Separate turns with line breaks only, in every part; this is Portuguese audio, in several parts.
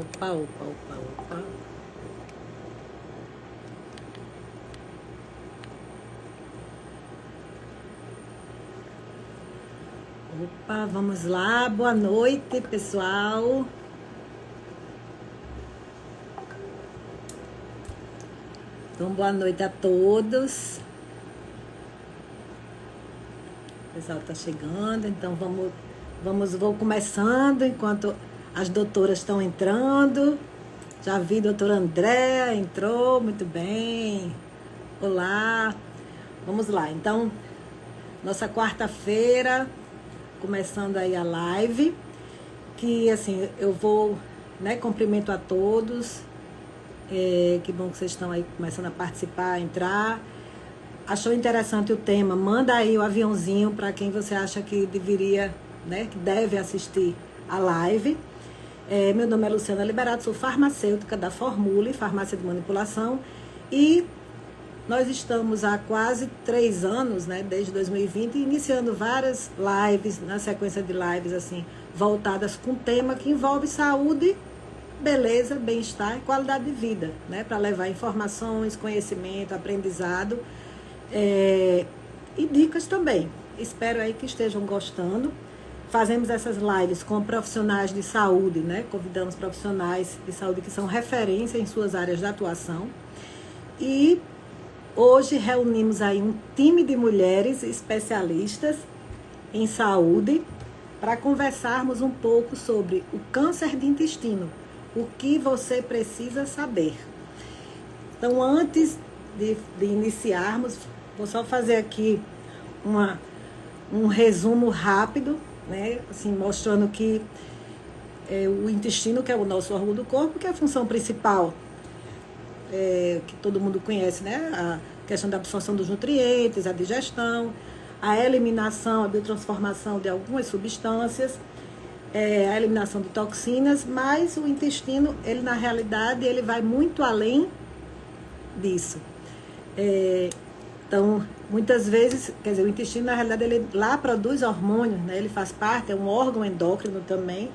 Opa, opa, opa, opa. Opa, vamos lá. Boa noite, pessoal. Então, boa noite a todos. O pessoal está chegando, então vou começando enquanto as doutoras estão entrando. Já vi a doutora Andréa, entrou, muito bem. Olá. Vamos lá, então, nossa quarta-feira, começando aí a live, que assim, eu vou, cumprimento a todos, que bom que vocês estão aí começando a participar, a entrar. Achou interessante o tema? Manda aí o aviãozinho para quem você acha que deveria, que deve assistir a live. Meu nome é Luciana Liberato, sou farmacêutica da Formule, farmácia de manipulação, e nós estamos há quase 3 anos, desde 2020, iniciando várias lives, na sequência de lives assim, voltadas com tema que envolve saúde, beleza, bem-estar e qualidade de vida, para levar informações, conhecimento, aprendizado, e dicas também. Espero aí que estejam gostando. Fazemos essas lives com profissionais de saúde, convidamos profissionais de saúde que são referência em suas áreas de atuação. E hoje reunimos aí um time de mulheres especialistas em saúde para conversarmos um pouco sobre o câncer de intestino, o que você precisa saber. Então, antes de iniciarmos, vou só fazer aqui um resumo rápido, assim, mostrando que o intestino, que é o nosso órgão do corpo, que é a função principal, que todo mundo conhece, a questão da absorção dos nutrientes, a digestão, a eliminação, a biotransformação de algumas substâncias, a eliminação de toxinas, mas o intestino, ele na realidade, ele vai muito além disso. Então, muitas vezes, quer dizer, o intestino, na realidade, ele lá produz hormônios, ele faz parte, é um órgão endócrino também,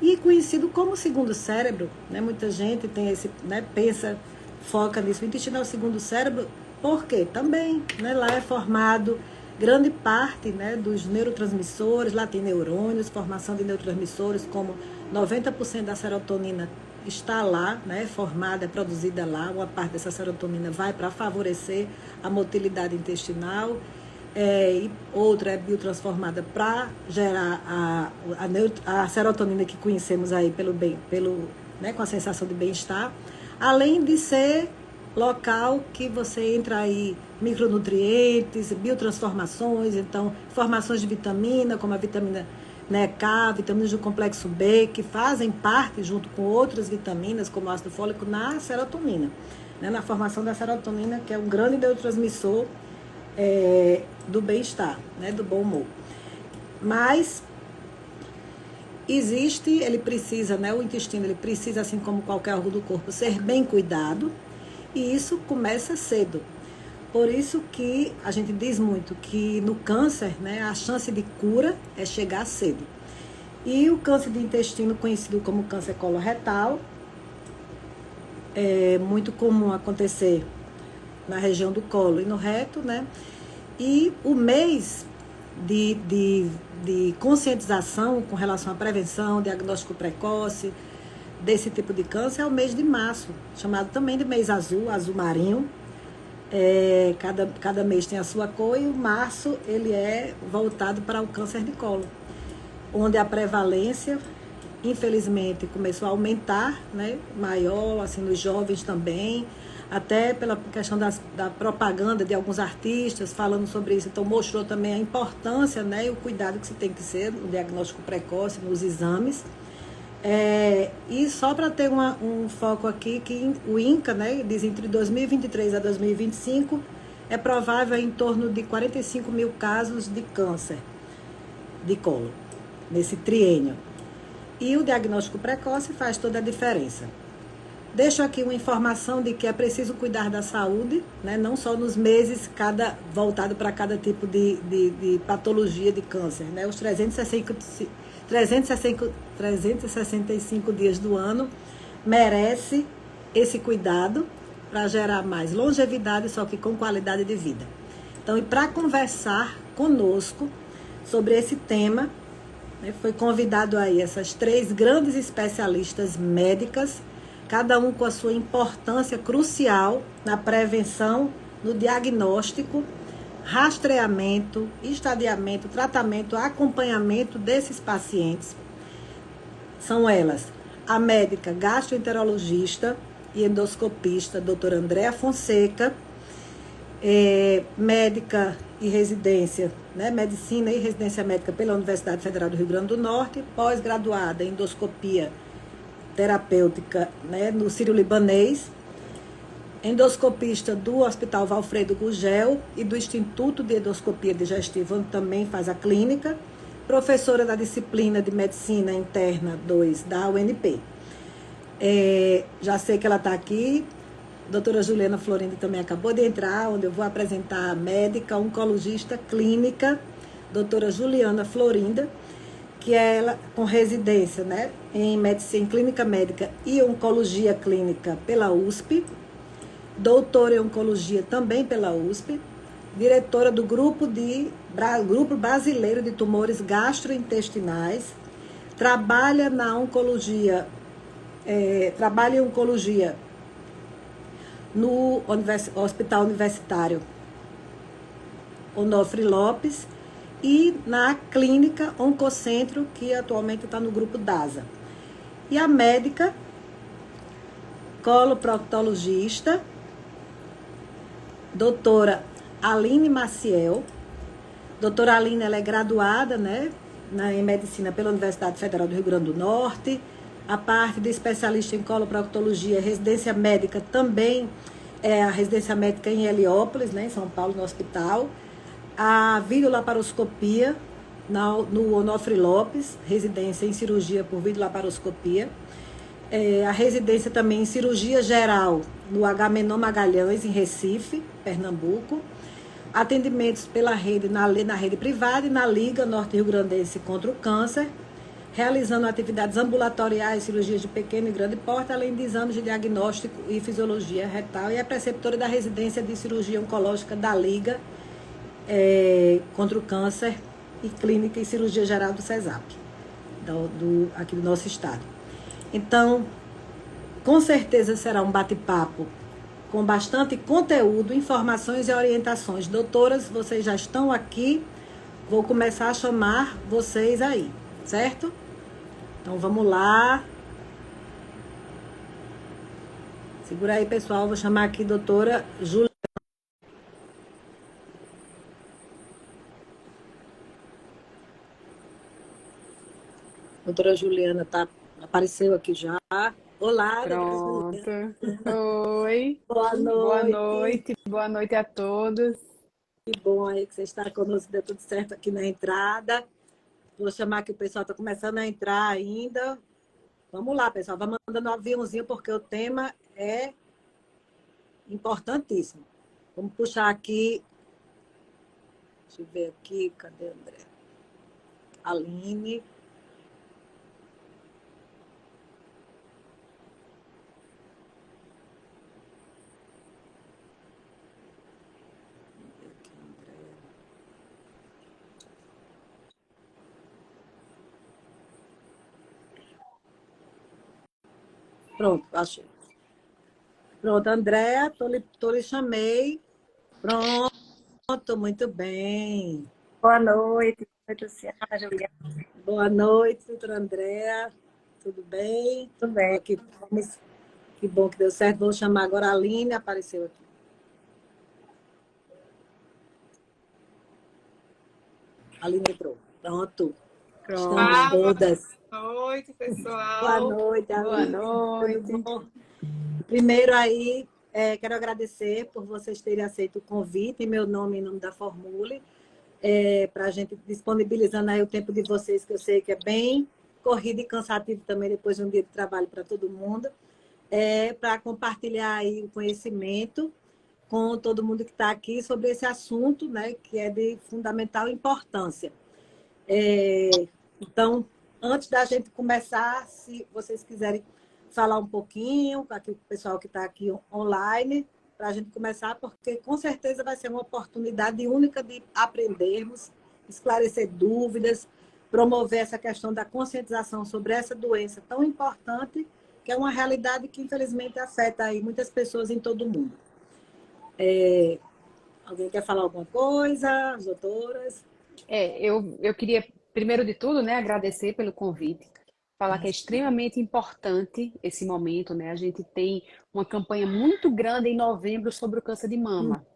e conhecido como segundo cérebro, muita gente tem esse, pensa, foca nisso. O intestino é o segundo cérebro, porque também, lá é formado grande parte, dos neurotransmissores, lá tem neurônios, formação de neurotransmissores, como 90% da serotonina está lá, formada, produzida lá. Uma parte dessa serotonina vai para favorecer a motilidade intestinal, e outra é biotransformada para gerar a serotonina que conhecemos aí com a sensação de bem-estar, além de ser local que você entra aí micronutrientes, biotransformações, então formações de vitamina, como a vitamina K, vitaminas do complexo B, que fazem parte, junto com outras vitaminas, como o ácido fólico, na serotonina, na formação da serotonina, que é um grande neurotransmissor do bem-estar, do bom humor. Mas existe, ele precisa, o intestino, ele precisa, assim como qualquer órgão do corpo, ser bem cuidado, e isso começa cedo. Por isso que a gente diz muito que no câncer, a chance de cura é chegar cedo. E o câncer de intestino, conhecido como câncer coloretal, é muito comum acontecer na região do colo e no reto, E o mês de conscientização com relação à prevenção, diagnóstico precoce desse tipo de câncer é o mês de março, chamado também de mês azul, azul marinho. Cada mês tem a sua cor, e o março ele é voltado para o câncer de colo, onde a prevalência, infelizmente, começou a aumentar, maior, assim, nos jovens também, até pela questão da propaganda de alguns artistas falando sobre isso. Então, mostrou também a importância, e o cuidado que se tem que ser no diagnóstico precoce, nos exames. E só para ter um foco aqui, que o INCA, diz entre 2023 a 2025, é provável em torno de 45 mil casos de câncer de colo, nesse triênio. E o diagnóstico precoce faz toda a diferença. Deixo aqui uma informação de que é preciso cuidar da saúde, não só nos meses voltado para cada tipo de patologia de câncer, os 365 dias do ano, merece esse cuidado para gerar mais longevidade, só que com qualidade de vida. Então, e para conversar conosco sobre esse tema, né, foi convidado aí essas 3 grandes especialistas médicas, cada um com a sua importância crucial na prevenção, no diagnóstico, rastreamento, estadiamento, tratamento, acompanhamento desses pacientes. São elas a médica gastroenterologista e endoscopista, doutora Andréa Fonseca, médica e residência, né, medicina e residência médica pela Universidade Federal do Rio Grande do Norte, pós-graduada em endoscopia terapêutica, né, no Sírio-Libanês, endoscopista do Hospital Valfredo Gugel e do Instituto de Endoscopia Digestiva, onde também faz a clínica, professora da disciplina de Medicina Interna 2 da UNP. Já sei que ela está aqui. Doutora Juliana Florinda também acabou de entrar, onde eu vou apresentar a médica oncologista clínica, doutora Juliana Florinda, que é ela com residência, né, em medicina, em clínica médica e oncologia clínica pela USP, doutora em oncologia também pela USP, diretora do Grupo Brasileiro de Tumores Gastrointestinais, trabalha na oncologia, trabalha em oncologia no Hospital Universitário Onofre Lopes e na clínica Oncocentro, que atualmente está no grupo DASA. E a médica coloproctologista, doutora Aline Maciel. Doutora Aline, ela é graduada, né, em medicina pela Universidade Federal do Rio Grande do Norte. A parte de especialista em coloproctologia, residência médica também é a residência médica em Heliópolis, né, em São Paulo, no hospital. A videolaparoscopia no Onofre Lopes, residência em cirurgia por videolaparoscopia. A residência também em cirurgia geral no Agamenon Magalhães, em Recife, Pernambuco. Atendimentos pela rede, na rede privada e na Liga Norte Rio Grandense contra o Câncer, realizando atividades ambulatoriais, cirurgias de pequeno e grande porte, além de exames de diagnóstico e fisiologia retal, e é preceptora da residência de cirurgia oncológica da Liga contra o Câncer e Clínica e Cirurgia Geral do CESAP, aqui do nosso estado. Então, com certeza será um bate-papo com bastante conteúdo, informações e orientações. Doutoras, vocês já estão aqui, vou começar a chamar vocês aí, certo? Então, vamos lá. Segura aí, pessoal, vou chamar aqui a doutora Juliana. Doutora Juliana apareceu aqui já. Olá, doutora
Pronto.
Juliana.
Oi.
Boa
Boa
noite.
noite. Boa noite a todos.
Que bom aí que você está conosco, deu tudo certo aqui na entrada. Vou chamar que o pessoal está começando a entrar ainda. Vamos lá, pessoal. Vai mandando um aviãozinho, porque o tema é importantíssimo. Vamos puxar aqui. Deixa eu ver aqui. Cadê a André? Aline. Pronto, achei. Pronto, Andréa, tô lhe chamei. Pronto, muito bem.
Boa noite, Luciana, Juliana,
Boa noite, doutora Andréa. Tudo bem?
tudo bem?
Aqui, que bom que deu certo. Vou chamar agora a Aline, apareceu aqui. Aline entrou. Pronto. Estamos todas.
Boa noite, pessoal.
Boa noite, Aline.
Boa noite.
Tudo bom? Primeiro aí, quero agradecer por vocês terem aceito o convite, em meu nome e em nome da Formule, para a gente disponibilizando aí o tempo de vocês, que eu sei que é bem corrido e cansativo também depois de um dia de trabalho para todo mundo, para compartilhar aí o conhecimento com todo mundo que está aqui sobre esse assunto, né, que é de fundamental importância. Então, antes da gente começar, se vocês quiserem falar um pouquinho com o pessoal que está aqui online, para a gente começar, porque com certeza vai ser uma oportunidade única de aprendermos, esclarecer dúvidas, promover essa questão da conscientização sobre essa doença tão importante, que é uma realidade que, infelizmente, afeta aí muitas pessoas em todo o mundo. Alguém quer falar alguma coisa? As doutoras?
Eu queria, primeiro de tudo, né, agradecer pelo convite, falar que é extremamente importante esse momento, né? A gente tem uma campanha muito grande em novembro sobre o câncer de mama,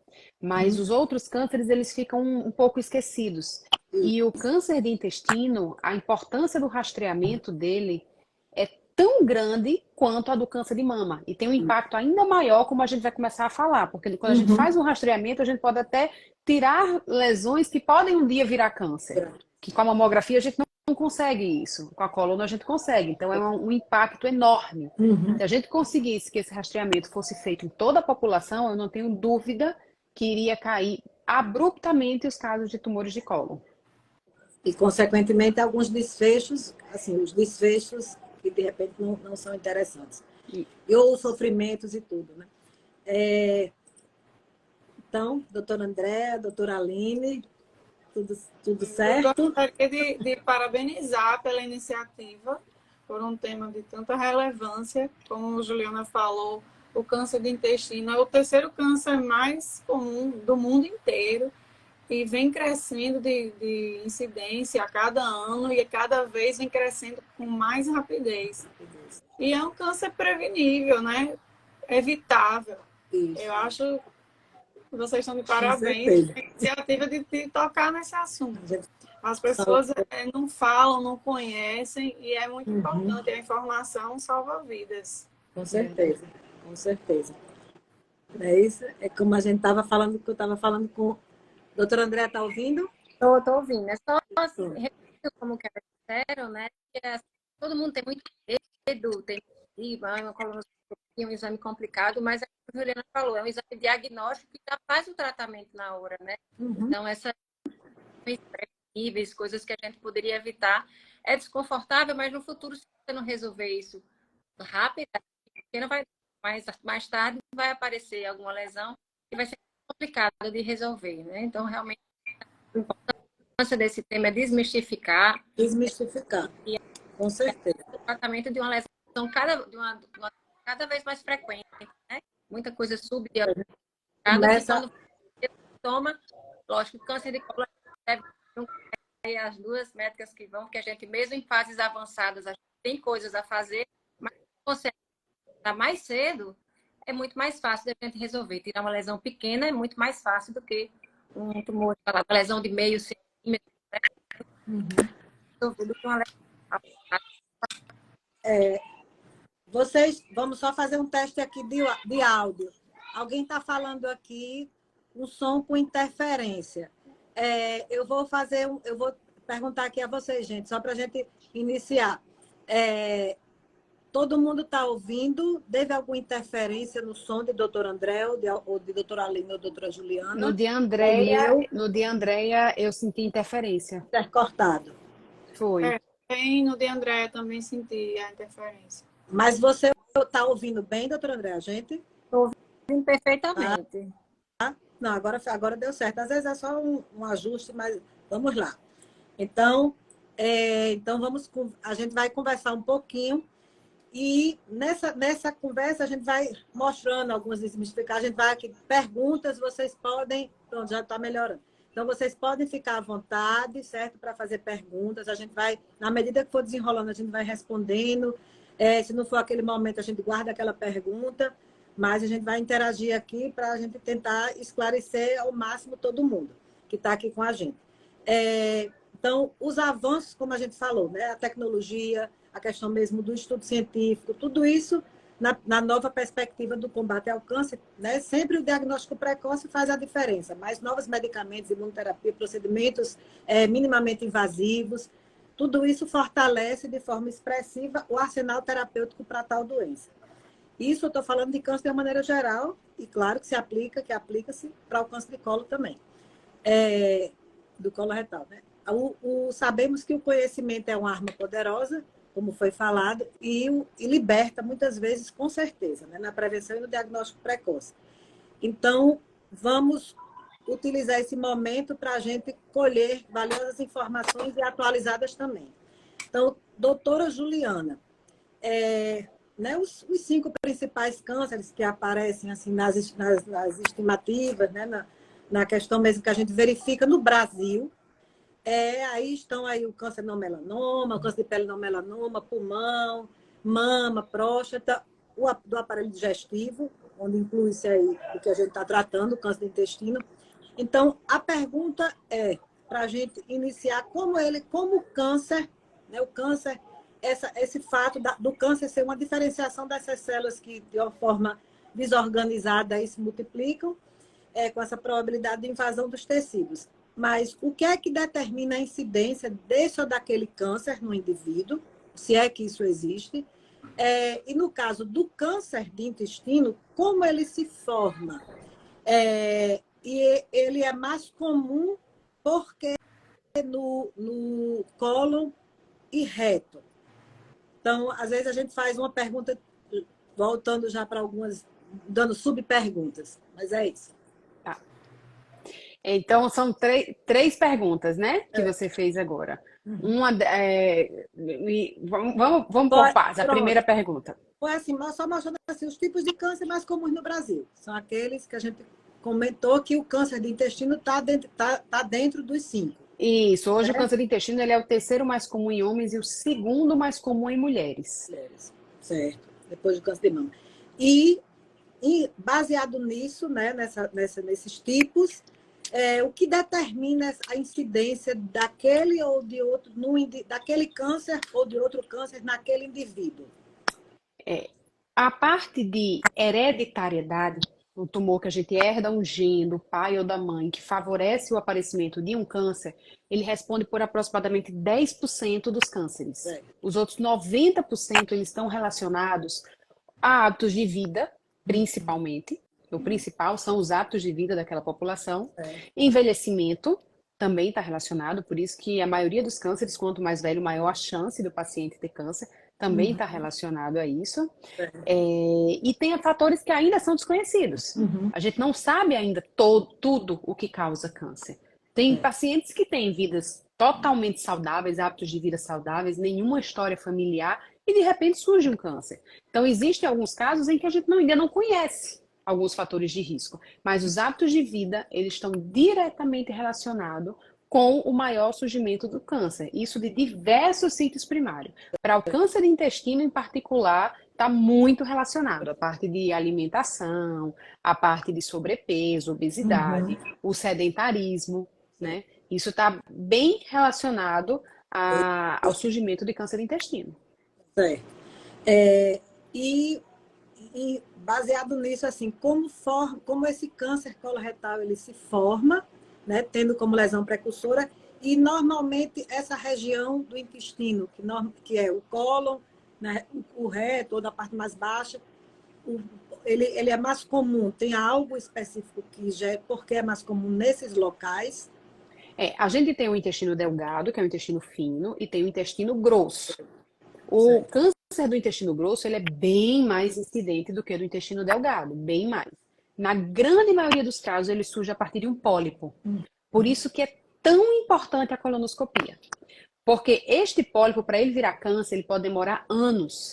mas os outros cânceres, eles ficam um pouco esquecidos. E o câncer de intestino, a importância do rastreamento dele é tão grande quanto a do câncer de mama. E tem um impacto ainda maior, como a gente vai começar a falar, porque quando a gente faz um rastreamento, a gente pode até tirar lesões que podem um dia virar câncer. Que com a mamografia a gente não consegue isso. Com a coluna a gente consegue. Então é um impacto enorme. Se a gente conseguisse que esse rastreamento fosse feito em toda a população, eu não tenho dúvida que iria cair abruptamente os casos de tumores de cólon.
E, consequentemente, alguns desfechos, assim, os desfechos que, de repente, não são interessantes. E ou sofrimentos e tudo, né? Então, doutora Andréa, doutora Aline, tudo certo?
Eu gostaria de parabenizar pela iniciativa, por um tema de tanta relevância. Como a Juliana falou, o câncer de intestino é o terceiro câncer mais comum do mundo inteiro e vem crescendo de incidência a cada ano e cada vez vem crescendo com mais rapidez. E é um câncer prevenível, né? Evitável.
Isso.
Eu acho que vocês estão de parabéns pela iniciativa de tocar nesse assunto. As pessoas não falam, não conhecem e é muito importante. A informação salva vidas.
Com certeza, com certeza. É isso? É como a gente estava falando, que eu estava falando com... Doutora Andréa, está ouvindo?
Estou ouvindo. É só assim, repetindo como que elas disseram, né? Que, assim, todo mundo tem muito medo, tem uma colonoscopia, um exame complicado, mas é como a Juliana falou, é um exame diagnóstico que já faz o tratamento na hora, né? Então, essas preveníveis, coisas que a gente poderia evitar, é desconfortável, mas no futuro, se você não resolver isso rápido, não vai, mais tarde vai aparecer alguma lesão e vai ser complicado de resolver, né? Então, realmente, a importância desse tema é desmistificar.
Desmistificar, com certeza.
O tratamento de uma lesão cada vez mais frequente, né? Muita coisa subdiagnosticada.
Começa...
Quando você toma, lógico, câncer de cólon deve ter as duas métricas que vão, porque a gente, mesmo em fases avançadas, a gente tem coisas a fazer, mas se você está mais cedo, é muito mais fácil de a gente resolver. Tirar uma lesão pequena é muito mais fácil do que um tumor, uma lesão de meio centímetro, né? Resolver do que uma lesão.
Vocês, vamos só fazer um teste aqui de áudio. Alguém está falando aqui um som com interferência. Eu vou perguntar aqui a vocês, gente, só para a gente iniciar. Todo mundo está ouvindo? Teve alguma interferência no som de doutora André ou de doutora Aline ou doutora Juliana?
No de Andréia, eu senti interferência.
Intercortado.
Foi.
No de André também senti a interferência.
Mas você está ouvindo bem, doutora André, a gente?
Estou ouvindo perfeitamente.
Não, agora deu certo. Às vezes é só um ajuste, mas vamos lá. Então a gente vai conversar um pouquinho e nessa conversa a gente vai mostrando algumas desmistificações. A gente vai aqui, perguntas, vocês podem... Pronto, já está melhorando. Então, vocês podem ficar à vontade, certo? Para fazer perguntas. A gente vai, na medida que for desenrolando, a gente vai respondendo. Se não for aquele momento, a gente guarda aquela pergunta. Mas a gente vai interagir aqui para a gente tentar esclarecer ao máximo todo mundo que está aqui com a gente. Então, os avanços, como a gente falou, né? A tecnologia, a questão mesmo do estudo científico, tudo isso na nova perspectiva do combate ao câncer, né? Sempre o diagnóstico precoce faz a diferença, mas novos medicamentos, imunoterapia, procedimentos minimamente invasivos, tudo isso fortalece de forma expressiva o arsenal terapêutico para tal doença. Isso eu estou falando de câncer de uma maneira geral, e claro que aplica-se para o câncer de colo também, do colo retal, né? Sabemos que o conhecimento é uma arma poderosa como foi falado, e liberta muitas vezes, com certeza, né, na prevenção e no diagnóstico precoce. Então, vamos utilizar esse momento para a gente colher valiosas informações e atualizadas também. Então, doutora Juliana, né, os 5 principais cânceres que aparecem assim, nas estimativas, né, na questão mesmo que a gente verifica no Brasil, aí estão aí o câncer não melanoma, o câncer de pele não melanoma, pulmão, mama, próstata, do aparelho digestivo, onde inclui-se aí o que a gente está tratando, o câncer do intestino. Então, a pergunta é, para a gente iniciar, como o câncer, né, o câncer, esse fato do câncer ser uma diferenciação dessas células que, de uma forma desorganizada, aí se multiplicam, com essa probabilidade de invasão dos tecidos. Mas o que é que determina a incidência desse ou daquele câncer no indivíduo, se é que isso existe? E no caso do câncer de intestino, como ele se forma? E ele é mais comum porque no cólon e reto. Então, às vezes a gente faz uma pergunta, voltando já para algumas, dando subperguntas, mas é isso.
Tá. Então, são três perguntas, né, que você fez agora. Uma, vamos por partes. A primeira pergunta.
Foi assim, só mostrando assim, os tipos de câncer mais comuns no Brasil. São aqueles que a gente comentou que o câncer de intestino está dentro dos 5.
Isso, hoje o câncer de intestino ele é o 3º mais comum em homens e o 2º mais comum em mulheres.
Certo, depois do câncer de mama. E baseado nisso, né, nesses tipos, o que determina a incidência daquele ou de outro, daquele câncer ou de outro câncer naquele indivíduo?
A parte de hereditariedade, um tumor que a gente herda um gene do pai ou da mãe que favorece o aparecimento de um câncer, ele responde por aproximadamente 10% dos cânceres. Os outros 90% eles estão relacionados a hábitos de vida, principalmente. O principal são os hábitos de vida daquela população. Envelhecimento também está relacionado, por isso que a maioria dos cânceres, quanto mais velho, maior a chance do paciente ter câncer, também está relacionado a isso. E tem fatores que ainda são desconhecidos. A gente não sabe ainda tudo o que causa câncer. Tem pacientes que têm vidas totalmente saudáveis, hábitos de vida saudáveis, nenhuma história familiar, e de repente surge um câncer. Então, existem alguns casos em que a gente ainda não conhece alguns fatores de risco, mas os hábitos de vida, eles estão diretamente relacionados com o maior surgimento do câncer. Isso de diversos sítios primários. Para o câncer de intestino, em particular, está muito relacionado. A parte de alimentação, a parte de sobrepeso, obesidade, o sedentarismo, né? Isso está bem relacionado ao surgimento de câncer de intestino.
Certo. E baseado nisso, assim, como esse câncer coloretal ele se forma, né, tendo como lesão precursora, e normalmente essa região do intestino, que é o cólon, né, o reto, ou da parte mais baixa, ele é mais comum. Tem algo específico porque é mais comum nesses locais?
A gente tem o intestino delgado, que é o intestino fino, e tem o intestino grosso. O câncer do intestino grosso ele é bem mais incidente do que o do intestino delgado, bem mais. Na grande maioria dos casos, ele surge a partir de um pólipo. Por isso que é tão importante a colonoscopia. Porque este pólipo, para ele virar câncer, ele pode demorar anos.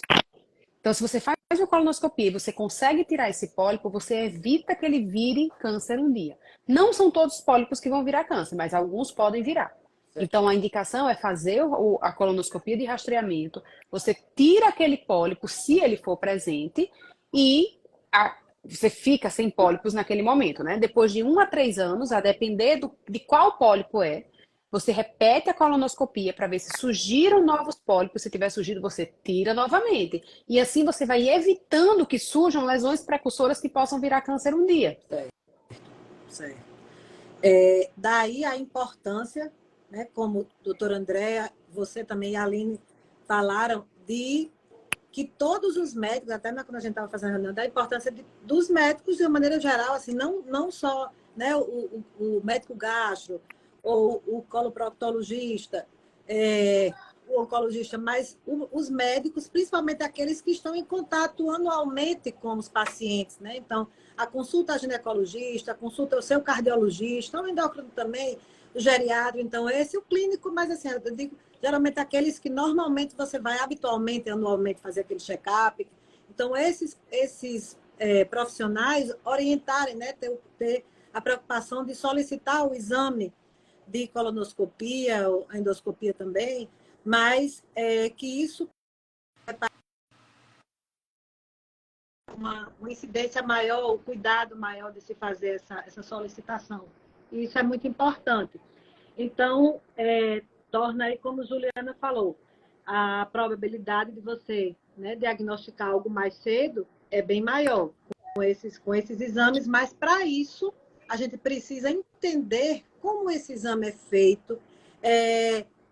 Então, se você faz uma colonoscopia e você consegue tirar esse pólipo, você evita que ele vire câncer um dia. Não são todos os pólipos que vão virar câncer, mas alguns podem virar. Então, a indicação é fazer a colonoscopia de rastreamento. Você tira aquele pólipo, se ele for presente, e você fica sem pólipos naquele momento, né? Depois de 1 a 3 anos, a depender de qual pólipo você repete a colonoscopia para ver se surgiram novos pólipos. Se tiver surgido, você tira novamente. E assim você vai evitando que surjam lesões precursoras que possam virar câncer um dia.
Certo. Daí a importância, né, como a doutora Andréa, você também e a Aline falaram, de que todos os médicos, até quando a gente estava fazendo a reunião, da importância dos médicos de uma maneira geral, assim, não só, né, o médico gastro ou o coloproctologista, o oncologista, mas os médicos, principalmente aqueles que estão em contato anualmente com os pacientes, né? Então, a consulta ao ginecologista, a consulta ao seu cardiologista, o endócrino também, o geriatra, então esse, o clínico, mas assim, eu digo, geralmente aqueles que normalmente você vai habitualmente, anualmente, fazer aquele check-up. Então, esses profissionais orientarem, né? Ter a preocupação de solicitar o exame de colonoscopia, a endoscopia também, mas que isso uma incidência maior, o cuidado maior de se fazer essa solicitação. E isso é muito importante. Então, torna aí, como Juliana falou, a probabilidade de você, né, diagnosticar algo mais cedo é bem maior com esses exames, mas para isso a gente precisa entender como esse exame é feito,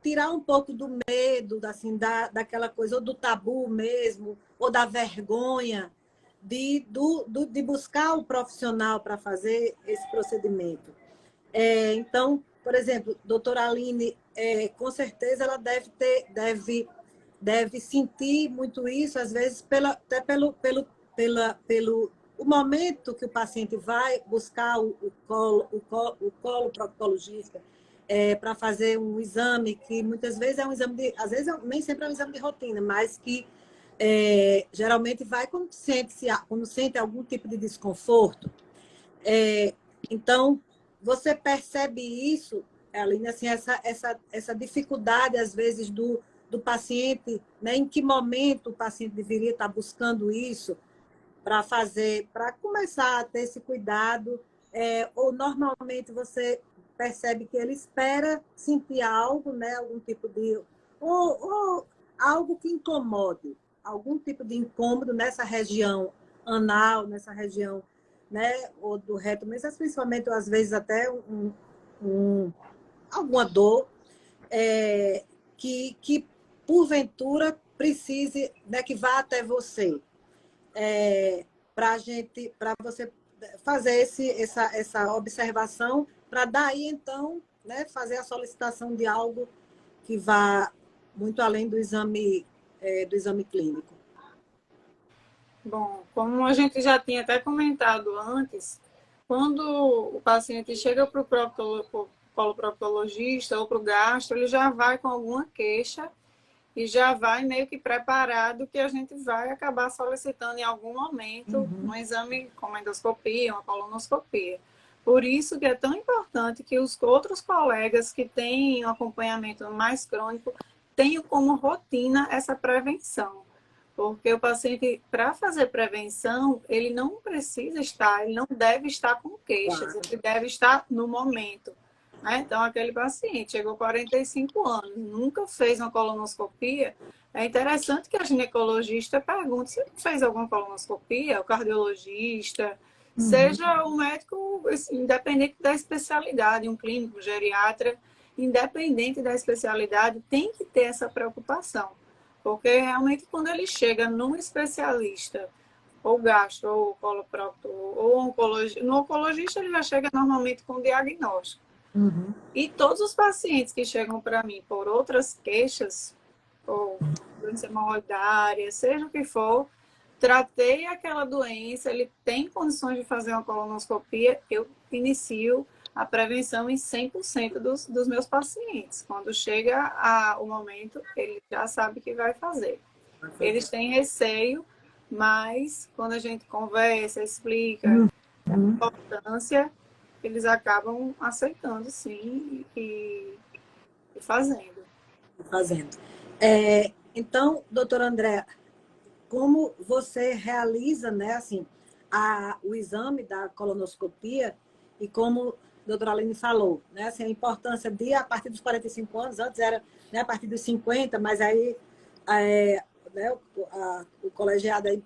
tirar um pouco do medo, assim, daquela coisa, ou do tabu mesmo, ou da vergonha de buscar o profissional para fazer esse procedimento. Então, por exemplo, doutora Aline, com certeza ela deve sentir muito isso, às vezes, até pelo o momento que o paciente vai buscar o colo proctologista para fazer um exame que muitas vezes é um exame às vezes nem sempre é um exame de rotina, mas que geralmente vai quando sente algum tipo de desconforto. Então, você percebe isso, Aline, assim, essa dificuldade, às vezes, do paciente, né? Em que momento o paciente deveria estar buscando isso para começar a ter esse cuidado, ou normalmente você percebe que ele espera sentir algo, né? Algum tipo de... ou algo que incomode, algum tipo de incômodo nessa região anal, nessa região, né, ou do reto, mas principalmente, às vezes, até alguma dor que, porventura, precise, né, que vá até você, para você fazer essa observação, para daí, então, né, fazer a solicitação de algo que vá muito além do exame clínico.
Bom, como a gente já tinha até comentado antes, quando o paciente chega para o coloproctologista ou para o gastro, ele já vai com alguma queixa e já vai meio que preparado que a gente vai acabar solicitando em algum momento um exame como endoscopia, uma colonoscopia. Por isso que é tão importante que os outros colegas que têm um acompanhamento mais crônico tenham como rotina essa prevenção. Porque o paciente, para fazer prevenção, ele não precisa estar, ele não deve estar com queixas, ele deve estar no momento. Né? Então, aquele paciente chegou 45 anos, nunca fez uma colonoscopia, é interessante que a ginecologista pergunte se fez alguma colonoscopia, o cardiologista, seja o médico, assim, independente da especialidade, um clínico, um geriatra, independente da especialidade, tem que ter essa preocupação. Porque realmente quando ele chega num especialista, ou gastro, ou coloprocto, ou oncologista, no oncologista ele já chega normalmente com diagnóstico. E todos os pacientes que chegam para mim por outras queixas, ou doença hemorroidária, seja o que for, tratei aquela doença, ele tem condições de fazer uma colonoscopia, eu inicio a prevenção em 100% dos meus pacientes. Quando chega o momento, ele já sabe que vai fazer. Eles têm receio, mas quando a gente conversa, explica a importância, eles acabam aceitando, sim, e fazendo.
Então, doutora Andréa, como você realiza, né, assim, o exame da colonoscopia e como a doutora Aline falou, né, assim, a importância de, a partir dos 45 anos, antes era, né, a partir dos 50, mas aí né, o colegiado aí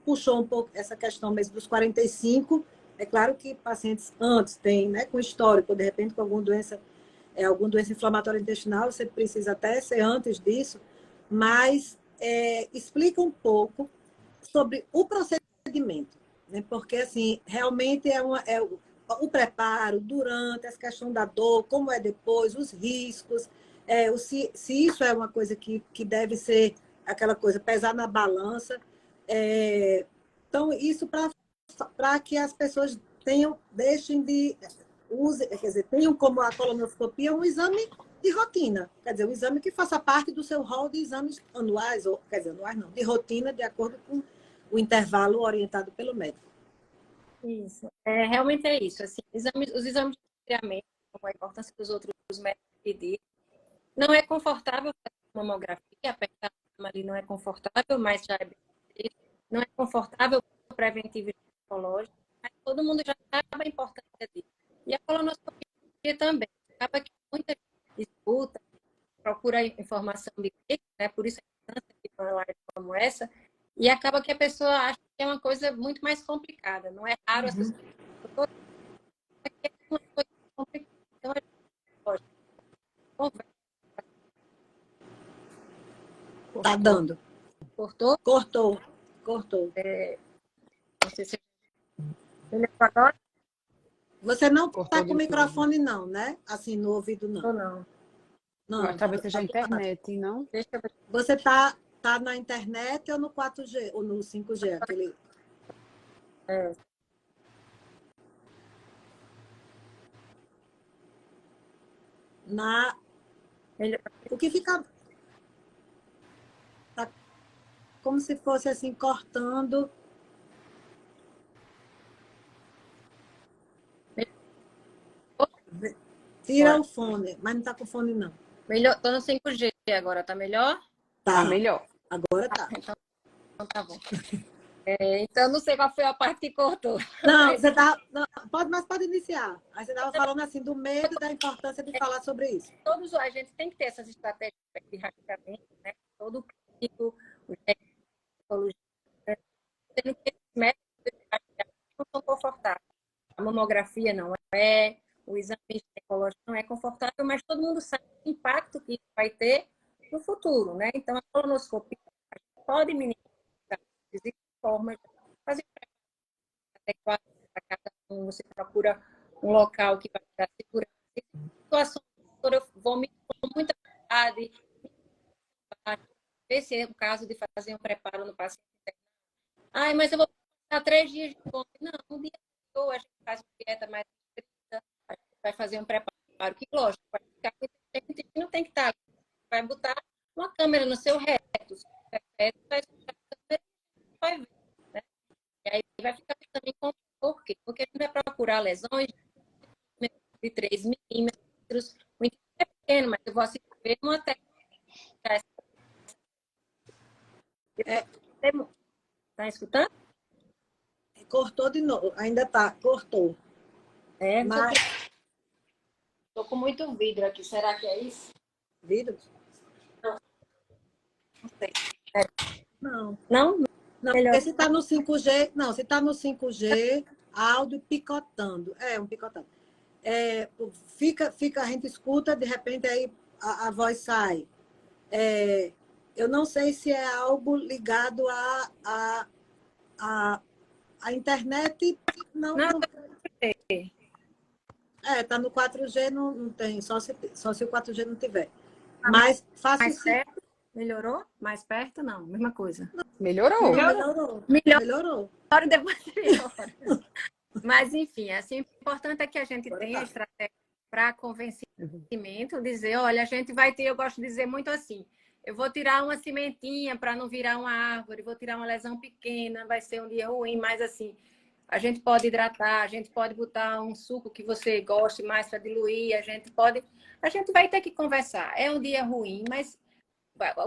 puxou um pouco essa questão mesmo dos 45. É claro que pacientes antes têm, né, com histórico, de repente com alguma doença inflamatória intestinal, você precisa até ser antes disso, mas explica um pouco sobre o procedimento, né? Porque assim, realmente o preparo, durante, essa questão da dor, como é depois, os riscos, Se isso é uma coisa que deve ser aquela coisa, pesar na balança. Então, isso para que as pessoas deixem de quer dizer, tenham como a colonoscopia um exame de rotina, quer dizer, um exame que faça parte do seu rol de exames anuais, ou quer dizer, anuais não, de rotina, de acordo com o intervalo orientado pelo médico.
Isso. Realmente é isso. Assim, os exames de rastreamento, como a importância dos outros médicos pedir, não é confortável fazer mamografia, apertar a mama ali não é confortável, mas já não é confortável para o preventivo ginecológico, mas todo mundo já sabe a importância disso. E a colonoscopia também. Acaba que muita gente escuta, procura informação de clique, né? Por isso a importância de uma live como essa, e acaba que a pessoa acha que é uma coisa muito mais complicada. Não é raro as pessoas que é uma coisa complicada. Então, a gente pode conversa.
Tá dando.
Cortou?
Cortou.
Não sei se melhorou agora
Você não
Cortou
está
de
com o
novo.
microfone, não, né? Assim, no ouvido,
ou
não.
não.
Não,
Talvez seja a
tá do lado.
internet, não?
Deixa eu ver.
Você tá na internet ou no 4G? Ou no 5G? Aquele...
É, melhor.
O que fica... Tá como se fosse assim, cortando... Tira o fone, mas não tá com fone, não.
Melhor. Tô no 5G agora, tá melhor?
Tá melhor.
Agora tá.
Então tá bom. Então não sei qual foi a parte que cortou.
Não, você tá... Não, pode iniciar. Aí você estava falando assim do medo e da importância de falar sobre isso.
Todos a gente tem que ter essas estratégias de rastreamento, né? Todo clínico, o ginecologista, né? Sendo que esses métodos de rastreamento não são confortáveis. A mamografia não é, o exame ginecológico não é confortável, mas todo mundo sabe o impacto que isso vai ter no futuro, né? Então, a colonoscopia pode minimizar, existem formas de fazer adequado para cada um, você procura um local que vai dar segurança. Situações que eu vomito com muita vontade, ver se é o caso de fazer um preparo no paciente. Ai, mas eu vou passar 3 dias de fome. Não, um dia a gente faz uma dieta mais restrita, a gente vai fazer um preparo que, lógico, vai ficar muito tempo, não tem que estar ali. Vai botar uma câmera no seu reto, vai escutar a câmera e vai ver, né? E aí vai ficar também com por quê? Porque a gente vai procurar lesões de 3 milímetros, muito pequeno, mas eu vou assistir uma técnica. Tá escutando?
Cortou de novo. Ainda tá, cortou. Mas...
Tô com muito vidro aqui. Será que é isso?
Vidro?
Não sei.
Não.
Não?
Não,
Melhor.
porque se está no 5G, não, se está no 5G, áudio picotando. Um picotando. Fica, a gente escuta, de repente aí a voz sai. Eu não sei se é algo ligado à internet. Não. Tá no 4G, não tem, só se o 4G não tiver. Mas faça
mais perto? Melhorou? Mais perto? Não, mesma coisa.
Melhorou.
Melhorou.
Depois melhora. Mas, enfim, assim, o importante é que a gente tenha estratégia para convencimento, dizer, olha, a gente vai ter, eu gosto de dizer muito assim, eu vou tirar uma cimentinha para não virar uma árvore, vou tirar uma lesão pequena, vai ser um dia ruim, mas assim, a gente pode hidratar, a gente pode botar um suco que você goste mais para diluir, a gente vai ter que conversar. É um dia ruim, mas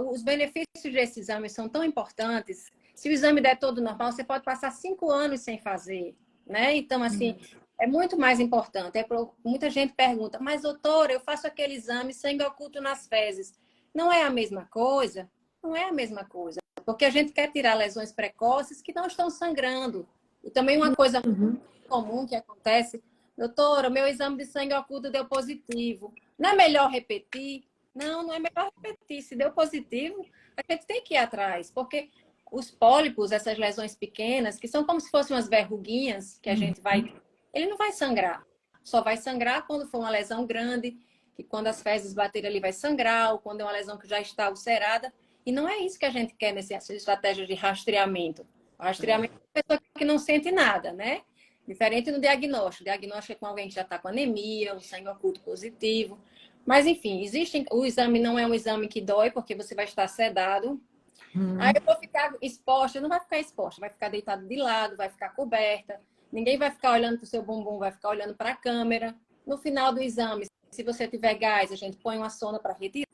os benefícios desse exame são tão importantes. Se o exame der todo normal, você pode passar 5 anos sem fazer, né? Então, assim, é muito mais importante. Muita gente pergunta, mas doutora, eu faço aquele exame sangue oculto nas fezes. Não é a mesma coisa? Não é a mesma coisa. Porque a gente quer tirar lesões precoces que não estão sangrando. E também uma coisa muito comum que acontece, doutora, meu exame de sangue oculto deu positivo. Não é melhor repetir? Não é melhor repetir. Se deu positivo, a gente tem que ir atrás. Porque os pólipos, essas lesões pequenas, que são como se fossem umas verruguinhas que a gente vai... Ele não vai sangrar. Só vai sangrar quando for uma lesão grande. que quando as fezes baterem ali vai sangrar, ou quando é uma lesão que já está ulcerada. E não é isso que a gente quer nessa estratégia de rastreamento. O rastreamento é uma pessoa que não sente nada, né? Diferente no diagnóstico. O diagnóstico é com alguém que já está com anemia, o sangue oculto positivo. Mas, enfim, o exame não é um exame que dói, porque você vai estar sedado. Aí eu vou ficar exposta, não vai ficar exposta, vai ficar deitada de lado, vai ficar coberta. Ninguém vai ficar olhando para o seu bumbum, vai ficar olhando para a câmera. No final do exame, se você tiver gás, a gente põe uma sonda para retirar.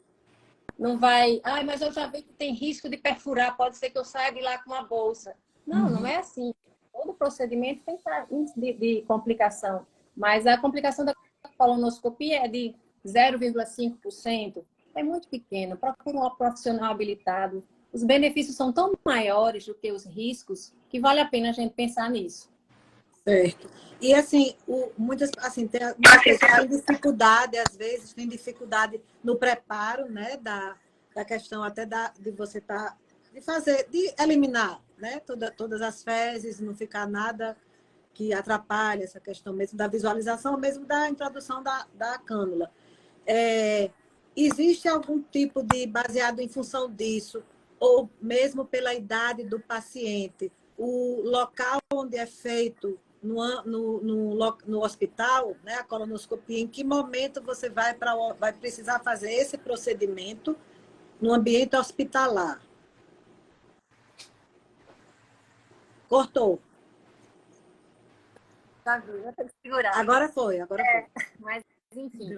Não vai, mas eu já vi que tem risco de perfurar, pode ser que eu saia de lá com uma bolsa. Não, não é assim. Todo procedimento tem índice de complicação, mas a complicação da colonoscopia é de 0,5%. É muito pequeno. Procura um profissional habilitado. Os benefícios são tão maiores do que os riscos que vale a pena a gente pensar nisso.
Certo. E assim, muitas pessoas têm dificuldade, às vezes, tem dificuldade no preparo, né, da questão até de você de eliminar, né, todas as fezes, não ficar nada que atrapalhe essa questão mesmo da visualização, mesmo da introdução da cânula. Existe algum tipo de, baseado em função disso, ou mesmo pela idade do paciente, o local onde é feito no hospital, né, a colonoscopia, em que momento você vai precisar fazer esse procedimento no ambiente hospitalar? Cortou.
Vou ter que segurar.
Agora foi.
Mas, enfim,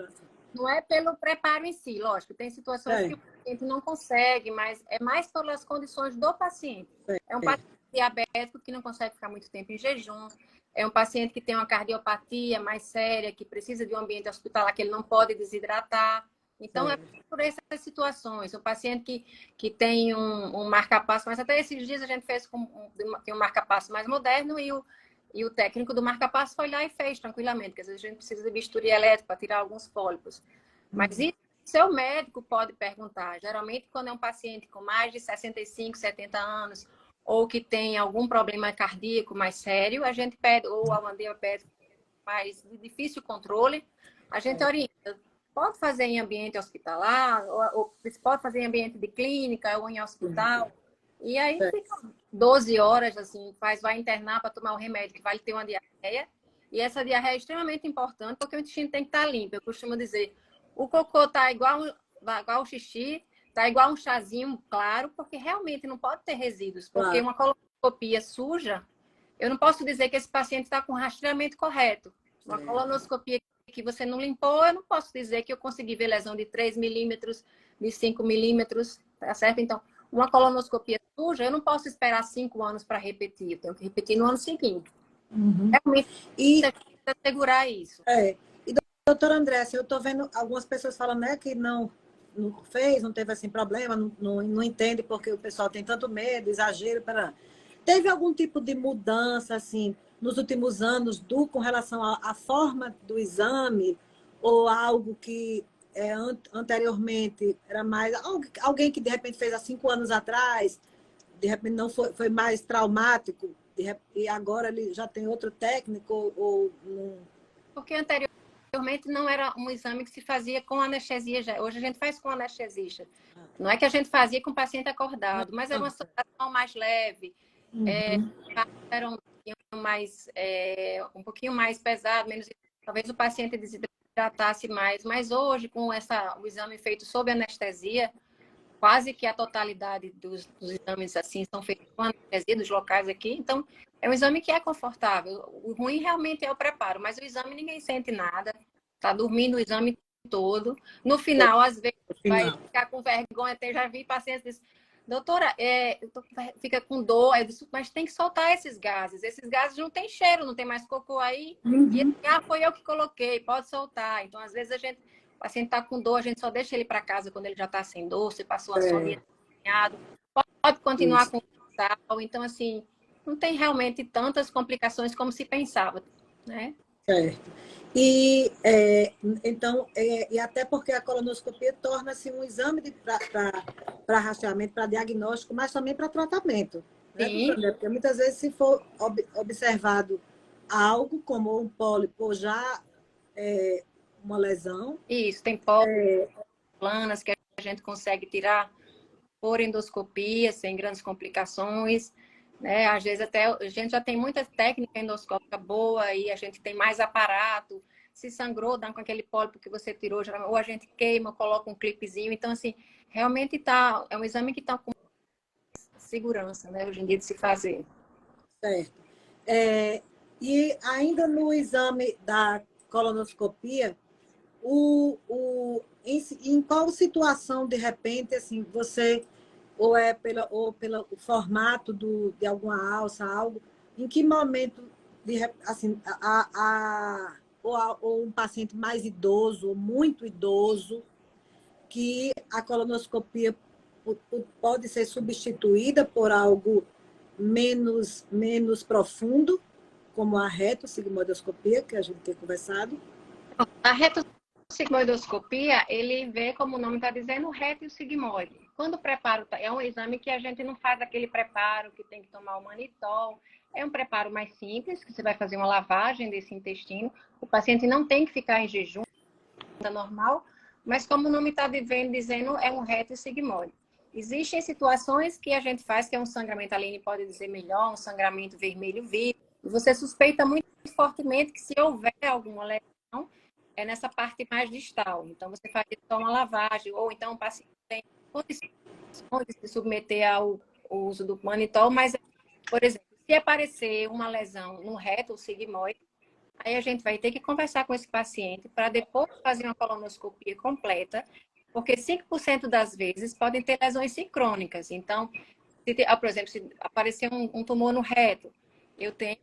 não é pelo preparo em si, lógico. Tem situações que o paciente não consegue, mas é mais pelas condições do paciente. É um paciente diabético que não consegue ficar muito tempo em jejum. É um paciente que tem uma cardiopatia mais séria, que precisa de um ambiente hospitalar, que ele não pode desidratar. Então, é por essas situações. O paciente que tem um marca-passo, mas até esses dias a gente fez tem um marca-passo mais moderno e o técnico do marca-passo foi lá e fez tranquilamente, porque às vezes a gente precisa de bisturi elétrico para tirar alguns pólipos. Mas isso, seu médico pode perguntar. Geralmente, quando é um paciente com mais de 65, 70 anos, ou que tem algum problema cardíaco mais sério, a gente pede, ou a bandeira pede mais de difícil controle, a gente orienta. Pode fazer em ambiente hospitalar, ou pode fazer em ambiente de clínica ou em hospital. E aí fica 12 horas, assim, vai internar para tomar o remédio que vai ter uma diarreia. E essa diarreia é extremamente importante porque o intestino tem que estar limpo. Eu costumo dizer, o cocô está igual o xixi, está igual um chazinho claro, porque realmente não pode ter resíduos. Porque uma colonoscopia suja, eu não posso dizer que esse paciente está com o rastreamento correto. Uma colonoscopia que você não limpou, eu não posso dizer que eu consegui ver lesão de 3 milímetros, de 5 milímetros, tá certo? Então, uma colonoscopia suja, eu não posso esperar 5 anos para repetir. Eu tenho que repetir no ano seguinte. Realmente, você precisa segurar isso.
E, doutora Andressa, eu estou vendo algumas pessoas falando, né, que não fez, não teve assim problema, não entende porque o pessoal tem tanto medo, exagero. Teve algum tipo de mudança, assim, nos últimos anos, com relação à forma do exame, ou algo que anteriormente era mais... Alguém que, de repente, fez há 5 anos atrás, de repente não foi mais traumático, e agora ele já tem outro técnico, ou não...
Porque anteriormente não era um exame que se fazia com anestesia. Hoje a gente faz com anestesista. Não é que a gente fazia com o paciente acordado, mas era uma situação mais leve. Era um pouquinho mais pesado, menos, talvez o paciente desidratasse mais. Mas hoje, com o exame feito sob anestesia, quase que a totalidade dos exames assim são feitos com anestesia dos locais aqui. Então, é um exame que é confortável. O ruim realmente é o preparo, mas o exame ninguém sente nada. Está dormindo o exame todo. No final, às vezes, vai ficar com vergonha. Até já vi pacientes dizer, doutora, fica com dor. Eu disse, mas tem que soltar esses gases. Esses gases não tem cheiro, não tem mais cocô aí. E foi eu que coloquei, pode soltar. Então, às vezes, o paciente está com dor, a gente só deixa ele para casa quando ele já está sem dor, você passou a soninha, pode continuar com o tal. Então, assim, não tem realmente tantas complicações como se pensava, né?
Certo. E, então, e até porque a colonoscopia torna-se um exame para rastreamento, para diagnóstico, mas também para tratamento. Né? Porque muitas vezes, se for observado algo como um pólipo já uma lesão.
Isso, tem pólipos planas que a gente consegue tirar por endoscopia, sem grandes complicações, né? Às vezes até a gente já tem muita técnica endoscópica boa e a gente tem mais aparato. Se sangrou, dá com aquele pólipo que você tirou, ou a gente queima, coloca um clipezinho. Então, assim, realmente é um exame que está com segurança, né? Hoje em dia de se fazer.
Certo. E ainda no exame da colonoscopia, em qual situação, de repente, assim, você, ou pelo formato de alguma alça, algo, em que momento, assim, ou um paciente mais idoso, ou muito idoso, que a colonoscopia pode ser substituída por algo menos profundo, como a retossigmoidoscopia, que a gente tem conversado?
A retossigmoidoscopia, ele vê, como o nome está dizendo, o reto e o sigmoide. Quando o preparo é um exame que a gente não faz aquele preparo que tem que tomar o manitol. É um preparo mais simples, que você vai fazer uma lavagem desse intestino. O paciente não tem que ficar em jejum, é normal, mas como o nome está dizendo, é um reto e sigmoide. Existem situações que a gente faz, que é um sangramento, a Aline pode dizer melhor, um sangramento vermelho vivo, e você suspeita muito fortemente que se houver alguma lesão, é nessa parte mais distal. Então, você faz só uma lavagem, ou então o paciente tem condições de se submeter ao uso do manitol, mas, por exemplo, se aparecer uma lesão no reto ou sigmoide, aí a gente vai ter que conversar com esse paciente para depois fazer uma colonoscopia completa, porque 5% das vezes podem ter lesões sincrônicas. Então, por exemplo, se aparecer um tumor no reto, eu tenho...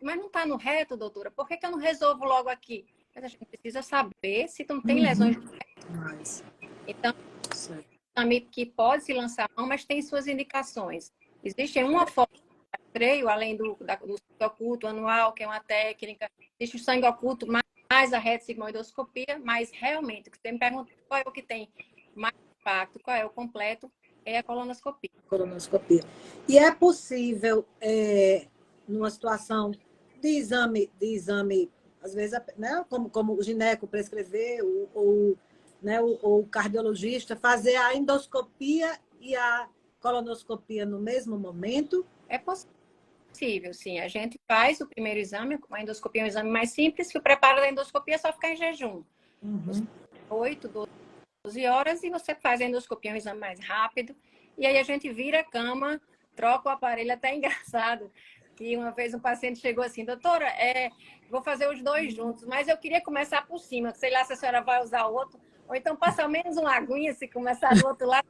mas não está no reto, doutora, por que eu não resolvo logo aqui? Mas a gente precisa saber se não tem lesões no reto. Então, exame que pode se lançar a mão, mas tem suas indicações. Existe uma forma de rastreio, além do sangue oculto anual, que é uma técnica. Existe o sangue oculto mais a retossigmoidoscopia, mas realmente, você me pergunta qual é o que tem mais impacto, qual é o completo, é a colonoscopia.
Colonoscopia. E é possível, numa situação de exame, às vezes, né, como o gineco prescrever, né, o cardiologista, fazer a endoscopia e a colonoscopia no mesmo momento?
É possível, sim. A gente faz o primeiro exame, a endoscopia é um exame mais simples, que o preparo da endoscopia é só ficar em jejum. 8, 12 horas, e você faz a endoscopia, é um exame mais rápido. E aí a gente vira a cama, troca o aparelho, até engraçado. Que uma vez um paciente chegou assim, doutora, vou fazer os dois juntos, mas eu queria começar por cima, sei lá se a senhora vai usar outro, ou então passa ao menos uma aguinha se começar do outro lado.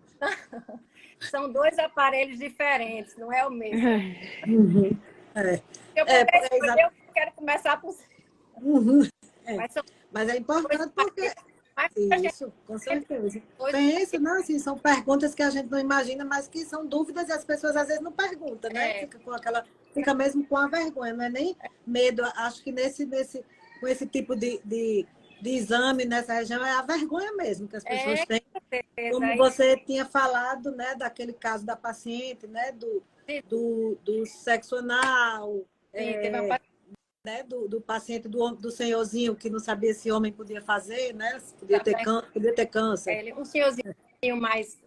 São dois aparelhos diferentes, não é o mesmo. Eu quero começar por cima.
Mas é importante porque... Isso, com certeza. Pensa, não, assim, são perguntas que a gente não imagina, mas que são dúvidas e as pessoas às vezes não perguntam, né? Fica mesmo com a vergonha, não é nem medo. Acho que com esse tipo de exame nessa região é a vergonha mesmo que as pessoas têm. Como você tinha falado, né, daquele caso da paciente, né, do sexo anal. Né, do paciente, do senhorzinho que não sabia se homem podia fazer, né? Podia ter câncer.
Um senhorzinho mais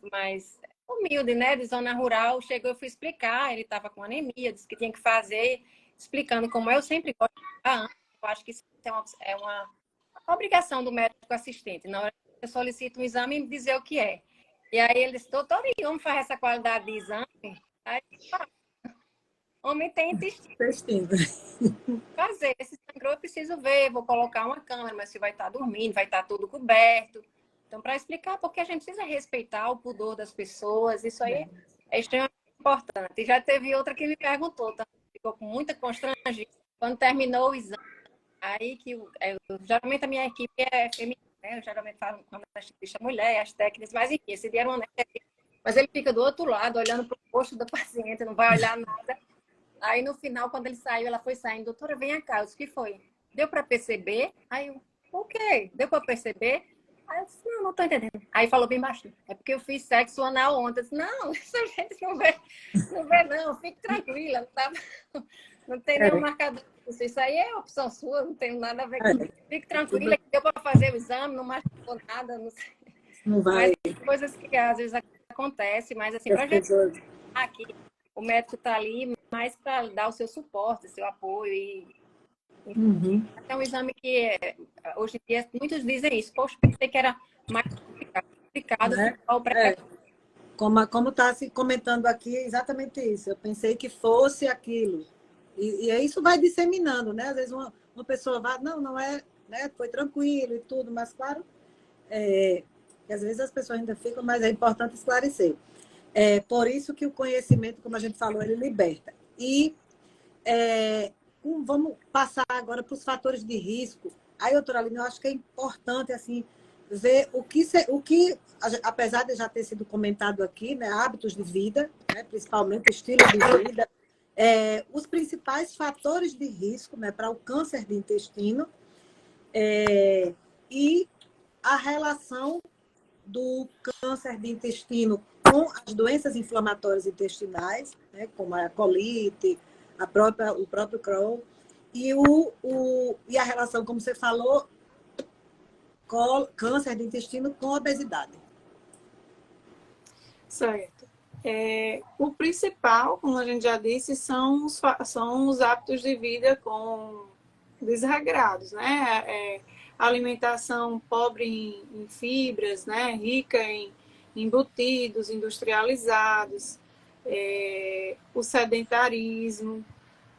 humilde, né? De zona rural, chegou, eu fui explicar, ele estava com anemia, disse que tinha que fazer, explicando como eu sempre gosto de explicar. Eu acho que isso é uma obrigação do médico assistente. Na hora que eu solicito um exame, dizer o que é. E aí ele disse, doutor, e como faz essa qualidade de exame? Aí, homem tem intestino. Fazer. Se sangrou, eu preciso ver. Vou colocar uma câmera, mas se vai estar dormindo, vai estar tudo coberto. Então, para explicar, porque a gente precisa respeitar o pudor das pessoas, isso aí é extremamente importante. E já teve outra que me perguntou, ficou com muita constrangimento quando terminou o exame. Aí que geralmente a minha equipe é feminina, né? Eu geralmente falo com a esteticista mulher, as técnicas, mas enfim, esse dia era uma mas ele fica do outro lado, olhando para o rosto do paciente, não vai olhar nada. Aí, no final, quando ele saiu, ela foi saindo. Doutora, vem cá. Eu disse, o que foi? Deu para perceber? Aí eu, o quê? Deu para perceber? Aí eu disse, não estou entendendo. Aí falou bem baixo. É porque eu fiz sexo anal ontem. Eu disse, não, isso a gente não vê não. Fique tranquila. Não tem nenhum marcador. Isso aí é opção sua, não tem nada a ver com isso. Fique tranquila que deu para fazer o exame, não machucou nada, não sei.
Não
Mas
vai.
tem coisas que às vezes acontecem, mas assim, para
As
a gente
pessoas.
aqui, o médico está ali mais para dar o seu suporte, o seu apoio. E
Uhum.
é um exame que hoje em dia muitos dizem isso. Poxa, pensei que era mais complicado que
Né?
o pré.
Como está se comentando aqui, é exatamente isso. Eu pensei que fosse aquilo. E aí isso vai disseminando, né? Às vezes uma pessoa vai, não é, né? Foi tranquilo e tudo, mas claro, que às vezes as pessoas ainda ficam, mas é importante esclarecer. É por isso que o conhecimento, como a gente falou, ele liberta. E vamos passar agora para os fatores de risco. Aí, doutora Aline, eu acho que é importante assim, ver o que, apesar de já ter sido comentado aqui, né, hábitos de vida, né, principalmente estilo de vida, os principais fatores de risco, né, para o câncer de intestino e a relação do câncer de intestino com as doenças inflamatórias intestinais, né, como a colite, o próprio Crohn, e a relação, como você falou, câncer de intestino com obesidade.
Certo. O principal, como a gente já disse, são os hábitos de vida desregrados, né? Alimentação pobre em fibras, né? Rica em embutidos, industrializados, o sedentarismo,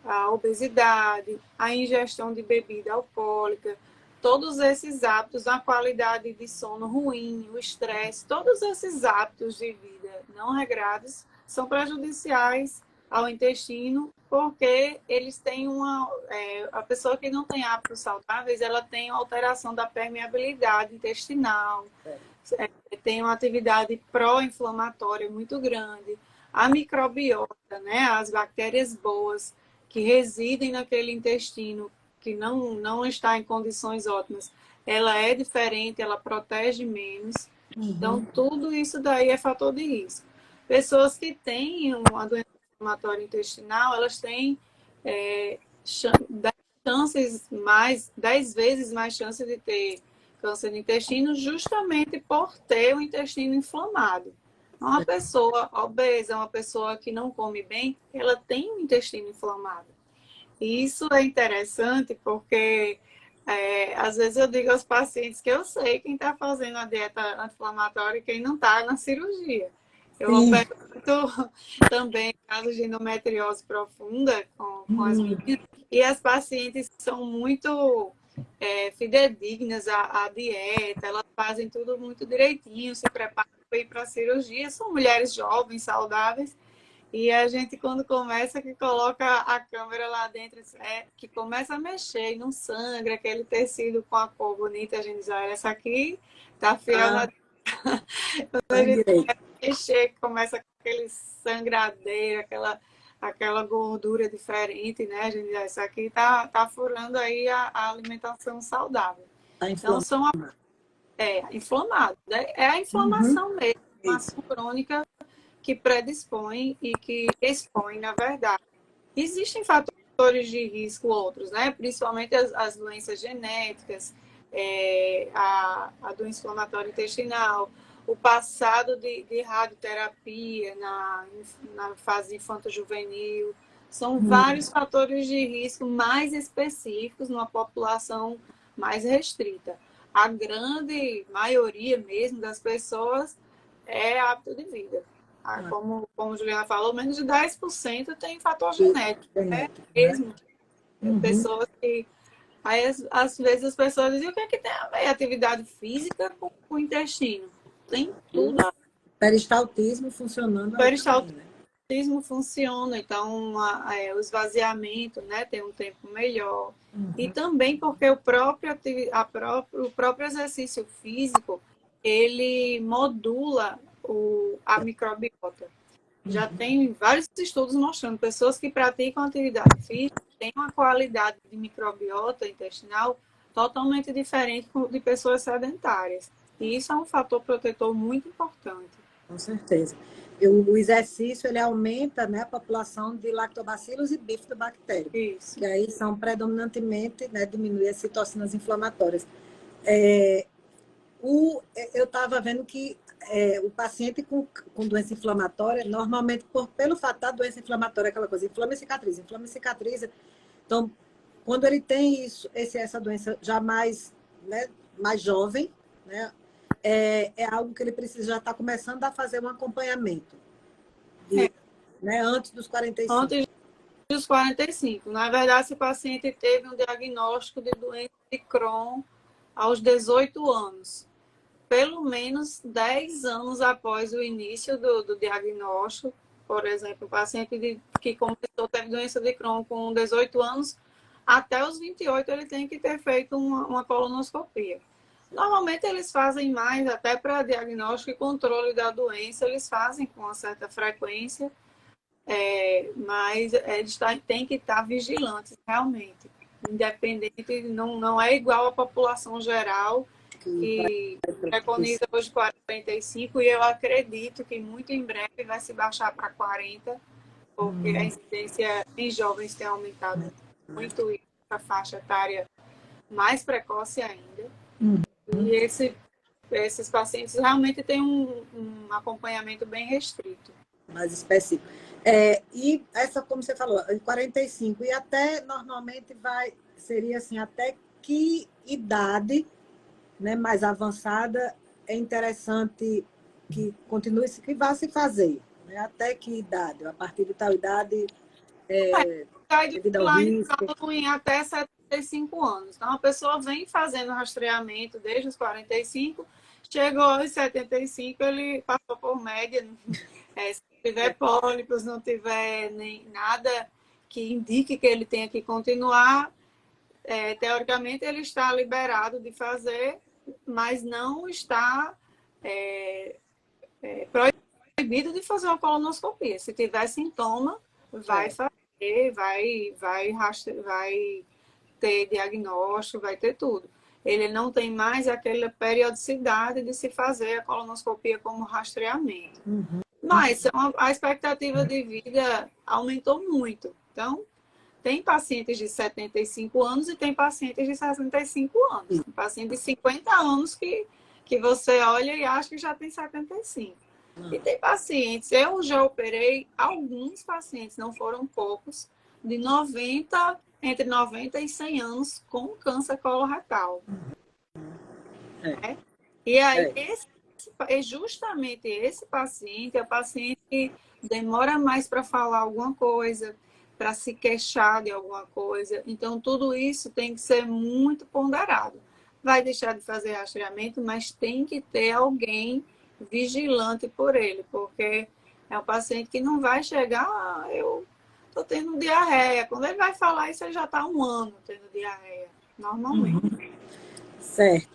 a obesidade, a ingestão de bebida alcoólica, todos esses hábitos, a qualidade de sono ruim, o estresse, todos esses hábitos de vida não regrados são prejudiciais ao intestino, porque eles têm a pessoa que não tem hábitos saudáveis, ela tem alteração da permeabilidade intestinal, tem uma atividade pró-inflamatória muito grande, a microbiota, né, as bactérias boas que residem naquele intestino, que não está em condições ótimas, ela é diferente, ela protege menos. Então, tudo isso daí é fator de risco. Pessoas que têm uma doença inflamatória intestinal, elas têm 10 vezes mais chance de ter câncer de intestino, justamente por ter o intestino inflamado. Uma pessoa obesa, uma pessoa que não come bem, ela tem o intestino inflamado. E isso é interessante porque às vezes eu digo aos pacientes que eu sei quem está fazendo a dieta anti-inflamatória e quem não está na cirurgia. Eu opero também casos de endometriose profunda com as meninas e as pacientes são muito fidedignas à dieta, elas fazem tudo muito direitinho, se preparam para ir para a cirurgia, são mulheres jovens, saudáveis. E a gente, quando começa, que coloca a câmera lá dentro, que começa a mexer e não sangra, aquele tecido com a cor bonita, a gente diz, essa aqui tá fiel na... Quando a gente começa a mexer, começa aquele sangradeiro, aquela gordura diferente, né? A gente diz, essa aqui tá furando aí a alimentação saudável. Então, inflamado. É a inflamação mesmo, a inflamação crônica que predispõe e que expõe, na verdade. Existem fatores de risco outros, né? Principalmente as doenças genéticas, a doença inflamatória intestinal, o passado de radioterapia na fase infanto-juvenil. São vários fatores de risco mais específicos numa população mais restrita. A grande maioria mesmo das pessoas é hábito de vida. Como a Juliana falou, menos de 10% tem fator genético, né? Mesmo. Pessoas que... Aí, às vezes, as pessoas dizem, o que é que tem a ver atividade física com o intestino? Tem tudo a ver.
Peristaltismo funcionando.
Peristaltismo funciona, então o esvaziamento, né, tem um tempo melhor. E também porque o próprio exercício físico, ele modula a microbiota. Já tem vários estudos mostrando pessoas que praticam atividade física têm uma qualidade de microbiota intestinal totalmente diferente de pessoas sedentárias. E isso é um fator protetor muito importante.
Com certeza. O exercício ele aumenta, né, a população de lactobacilos e bifidobactérios,
Isso.
que aí são predominantemente, né, diminuir as citocinas inflamatórias. Eu estava vendo que o paciente com doença inflamatória, normalmente, pelo fato da doença inflamatória, aquela coisa, inflama e cicatriza. Então, quando ele tem essa doença já mais, né, mais jovem, né, é algo que ele precisa já estar começando a fazer um acompanhamento, né, antes dos 45.
Antes dos 45. Na verdade, esse paciente teve um diagnóstico de doença de Crohn aos 18 anos. Pelo menos 10 anos após o início do diagnóstico. Por exemplo, o paciente que começou a ter doença de Crohn com 18 anos, até os 28 ele tem que ter feito uma colonoscopia. Normalmente eles fazem mais, até para diagnóstico e controle da doença, eles fazem com uma certa frequência, mas eles têm que estar vigilantes realmente. Independente, não é igual à população geral, que preconiza hoje 45, e eu acredito que muito em breve vai se baixar para 40, porque a incidência em jovens tem aumentado muito, e a faixa etária mais precoce ainda. E esses pacientes realmente têm um acompanhamento bem restrito.
Mais específico. E essa, como você falou, 45, e até normalmente seria assim, até que idade, né, mais avançada é interessante que continue, que vá se fazer, né? Até que idade? A partir de tal idade, devido ao risco.
Em até 75 anos. Então, a pessoa vem fazendo rastreamento desde os 45, chegou aos 75, ele passou por média. Se tiver pólipos, não tiver nem nada que indique que ele tenha que continuar, teoricamente ele está liberado de fazer, mas não está proibido de fazer uma colonoscopia. Se tiver sintoma, vai fazer, vai ter diagnóstico, vai ter tudo. Ele não tem mais aquela periodicidade de se fazer a colonoscopia como rastreamento. Mas a expectativa de vida aumentou muito. Então, tem pacientes de 75 anos e tem pacientes de 65 anos. Tem paciente de 50 anos que você olha e acha que já tem 75. E tem pacientes, eu já operei alguns pacientes, não foram poucos, de entre 90 e 100 anos com câncer coloretal. E aí, justamente esse paciente é o paciente que demora mais para falar alguma coisa, para se queixar de alguma coisa. Então, tudo isso tem que ser muito ponderado. Vai deixar de fazer rastreamento, mas tem que ter alguém vigilante por ele, porque é um paciente que não vai chegar, eu estou tendo diarreia. Quando ele vai falar isso, ele já está 1 ano tendo diarreia, normalmente.
Certo.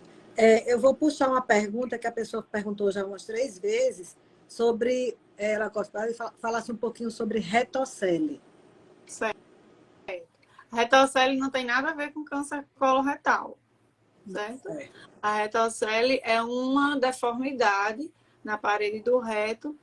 Eu vou puxar uma pergunta que a pessoa perguntou já umas 3 vezes, sobre, ela gostaria de falasse um pouquinho sobre retocele.
Certo. A retocele não tem nada a ver com câncer coloretal, certo? A retocele é uma deformidade na parede do reto,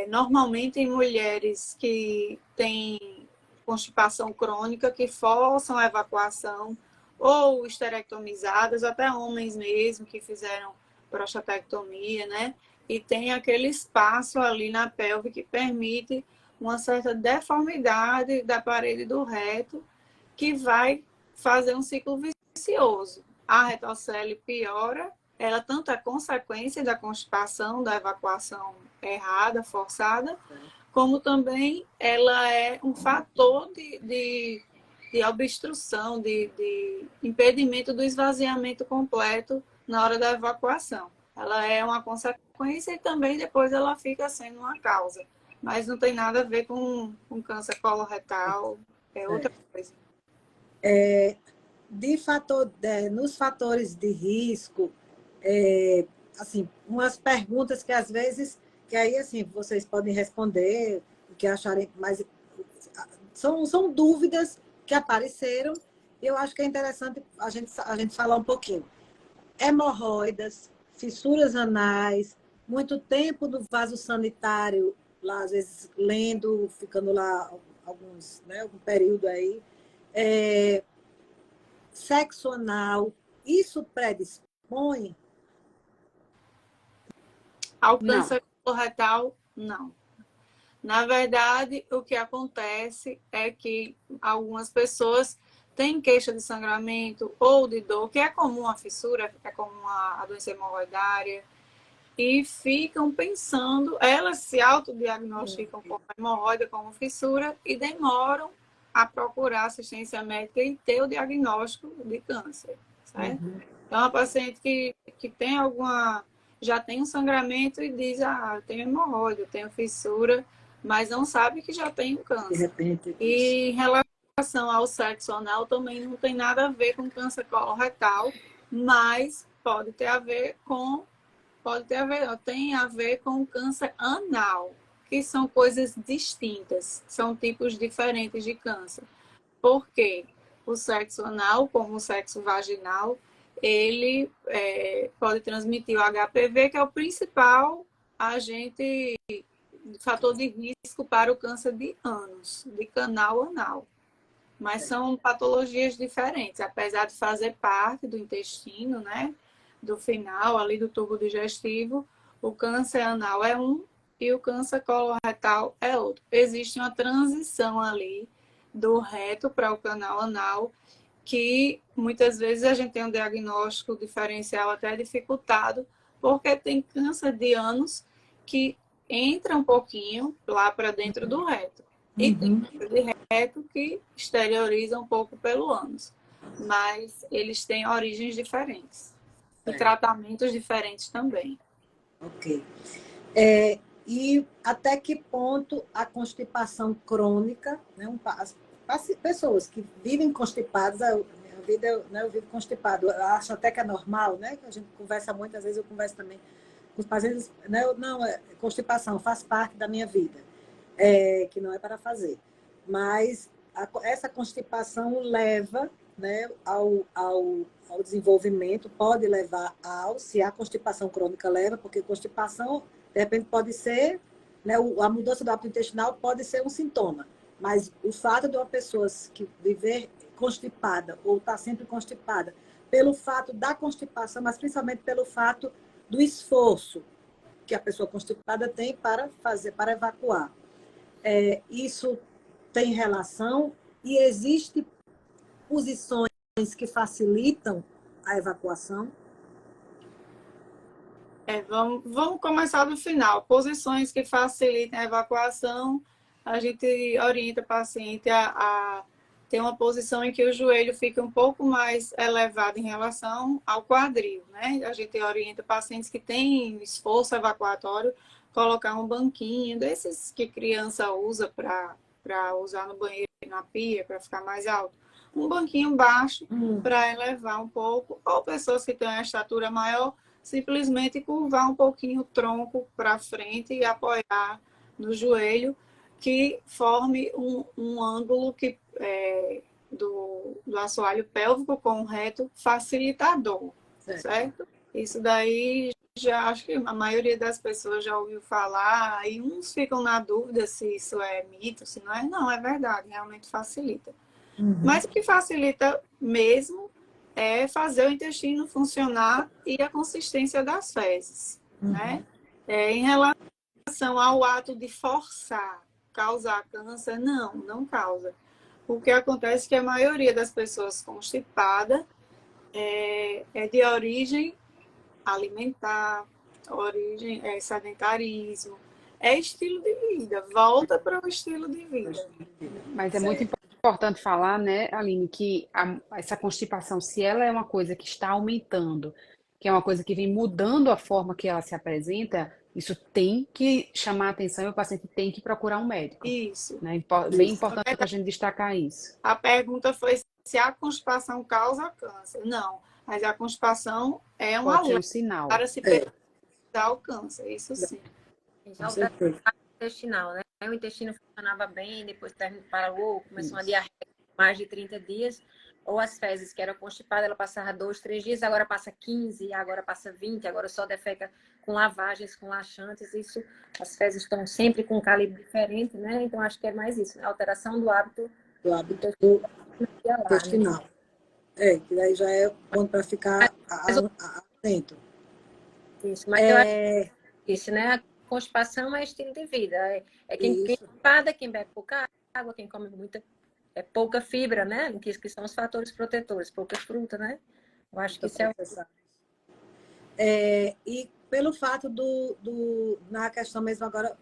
normalmente em mulheres que têm constipação crônica, que forçam a evacuação, ou esterectomizadas, até homens mesmo que fizeram prostatectomia, né? E tem aquele espaço ali na pelve que permite uma certa deformidade da parede do reto, que vai fazer um ciclo vicioso. A retocele piora, ela tanto é consequência da constipação, da evacuação errada, forçada, como também ela é um fator de obstrução, de impedimento do esvaziamento completo na hora da evacuação. Ela é uma consequência e também depois ela fica sendo uma causa. Mas não tem nada a ver com câncer coloretal, é outra coisa.
Nos fatores de risco, assim, umas perguntas que às vezes, que aí assim, vocês podem responder, o que acharem, mas são dúvidas que apareceram, e eu acho que é interessante a gente falar um pouquinho. Hemorroidas, fissuras anais, muito tempo no vaso sanitário, lá às vezes lendo, ficando lá alguns, né, algum período aí. Sexo anal, isso predispõe?
Ao
Não,
câncer coloretal, não. Na verdade, o que acontece é que algumas pessoas têm queixa de sangramento ou de dor, que é comum a fissura, é comum a doença hemorroidária, e ficam pensando, elas se autodiagnosticam como hemorroida, como fissura, e demoram a procurar assistência médica e ter o diagnóstico de câncer, certo? Então, a paciente que tem já tem um sangramento e diz, eu tenho hemorroida, eu tenho fissura, mas não sabe que já tem um
De
câncer.
repente,
E em relação ao sexo anal, também não tem nada a ver com câncer coloretal, mas tem a ver com o câncer anal, que são coisas distintas, são tipos diferentes de câncer. Por quê? O sexo anal, como o sexo vaginal, ele pode transmitir o HPV, que é o principal agente, fator de risco para o câncer de ânus, de canal anal. Mas são patologias diferentes, apesar de fazer parte do intestino, né? Do final ali do tubo digestivo, o câncer anal é um e o câncer coloretal é outro. Existe uma transição ali do reto para o canal anal, que muitas vezes a gente tem um diagnóstico diferencial até dificultado, porque tem câncer de ânus que entra um pouquinho lá para dentro do reto. E tem câncer de reto que exterioriza um pouco pelo ânus. Mas eles têm origens diferentes. E tratamentos diferentes também.
ok. E até que ponto a constipação crônica, né, as pessoas que vivem constipadas, a vida, né, eu vivo constipado, eu acho até que é normal, né? Que a gente conversa muitas vezes, eu converso também com os pacientes, né? Não, constipação faz parte da minha vida, que não é para fazer. Mas essa constipação leva, né, ao desenvolvimento, pode levar se a constipação crônica leva, porque constipação, de repente, pode ser, né, a mudança do hábito intestinal pode ser um sintoma, mas o fato de uma pessoa que viver constipada ou estar sempre constipada, pelo fato da constipação, mas principalmente pelo fato do esforço que a pessoa constipada tem para evacuar. Isso tem relação e existem posições que facilitam a evacuação?
Vamos começar do final. Posições que facilitem a evacuação, a gente orienta o paciente a ter uma posição em que o joelho fica um pouco mais elevado em relação ao quadril, né? A gente orienta pacientes que têm esforço evacuatório, colocar um banquinho desses que criança usa para usar no banheiro, na pia, para ficar mais alto. Um banquinho baixo para elevar um pouco, ou pessoas que têm uma estatura maior, simplesmente curvar um pouquinho o tronco para frente e apoiar no joelho, que forme um ângulo do assoalho pélvico com o reto facilitador, certo? Isso daí já acho que a maioria das pessoas já ouviu falar, e uns ficam na dúvida se isso é mito, se não é. Não, é verdade, realmente facilita. Mas o que facilita mesmo é fazer o intestino funcionar e a consistência das fezes, né? Em relação ao ato de forçar, causar câncer, não causa. O que acontece é que a maioria das pessoas constipadas é de origem alimentar, origem sedentarismo, é estilo de vida, volta para o estilo de vida.
mas é muito importante falar, né, Aline, que essa constipação, se ela é uma coisa que está aumentando, que é uma coisa que vem mudando a forma que ela se apresenta, isso tem que chamar a atenção e o paciente tem que procurar um médico.
Isso.
Né? Bem importante a gente destacar isso.
A pergunta foi se a constipação causa câncer. Não, mas a constipação é um
Pode ser um
alerta
sinal.
para se pesquisar o câncer, isso sim.
Já o tratamento intestinal, né? O intestino funcionava bem, depois parou, começou uma diarreia mais de 30 dias. ou as fezes que eram constipadas, ela passava 2, 3 dias, agora passa 15, agora passa 20, agora só defeca com lavagens, com laxantes. Isso, as fezes estão sempre com um calibre diferente, né? Então acho que é mais isso, né? Alteração do hábito
Do hábito
lá, né?
intestinal. Que daí já é ponto para ficar atento.
Isso, mas eu acho que isso, né? A constipação é estilo de vida. É quem constipada, quem bebe pouca água, quem come muita, pouca fibra, né? Que são os fatores protetores, pouca fruta, né? Eu acho que isso
e pelo fato na questão mesmo agora,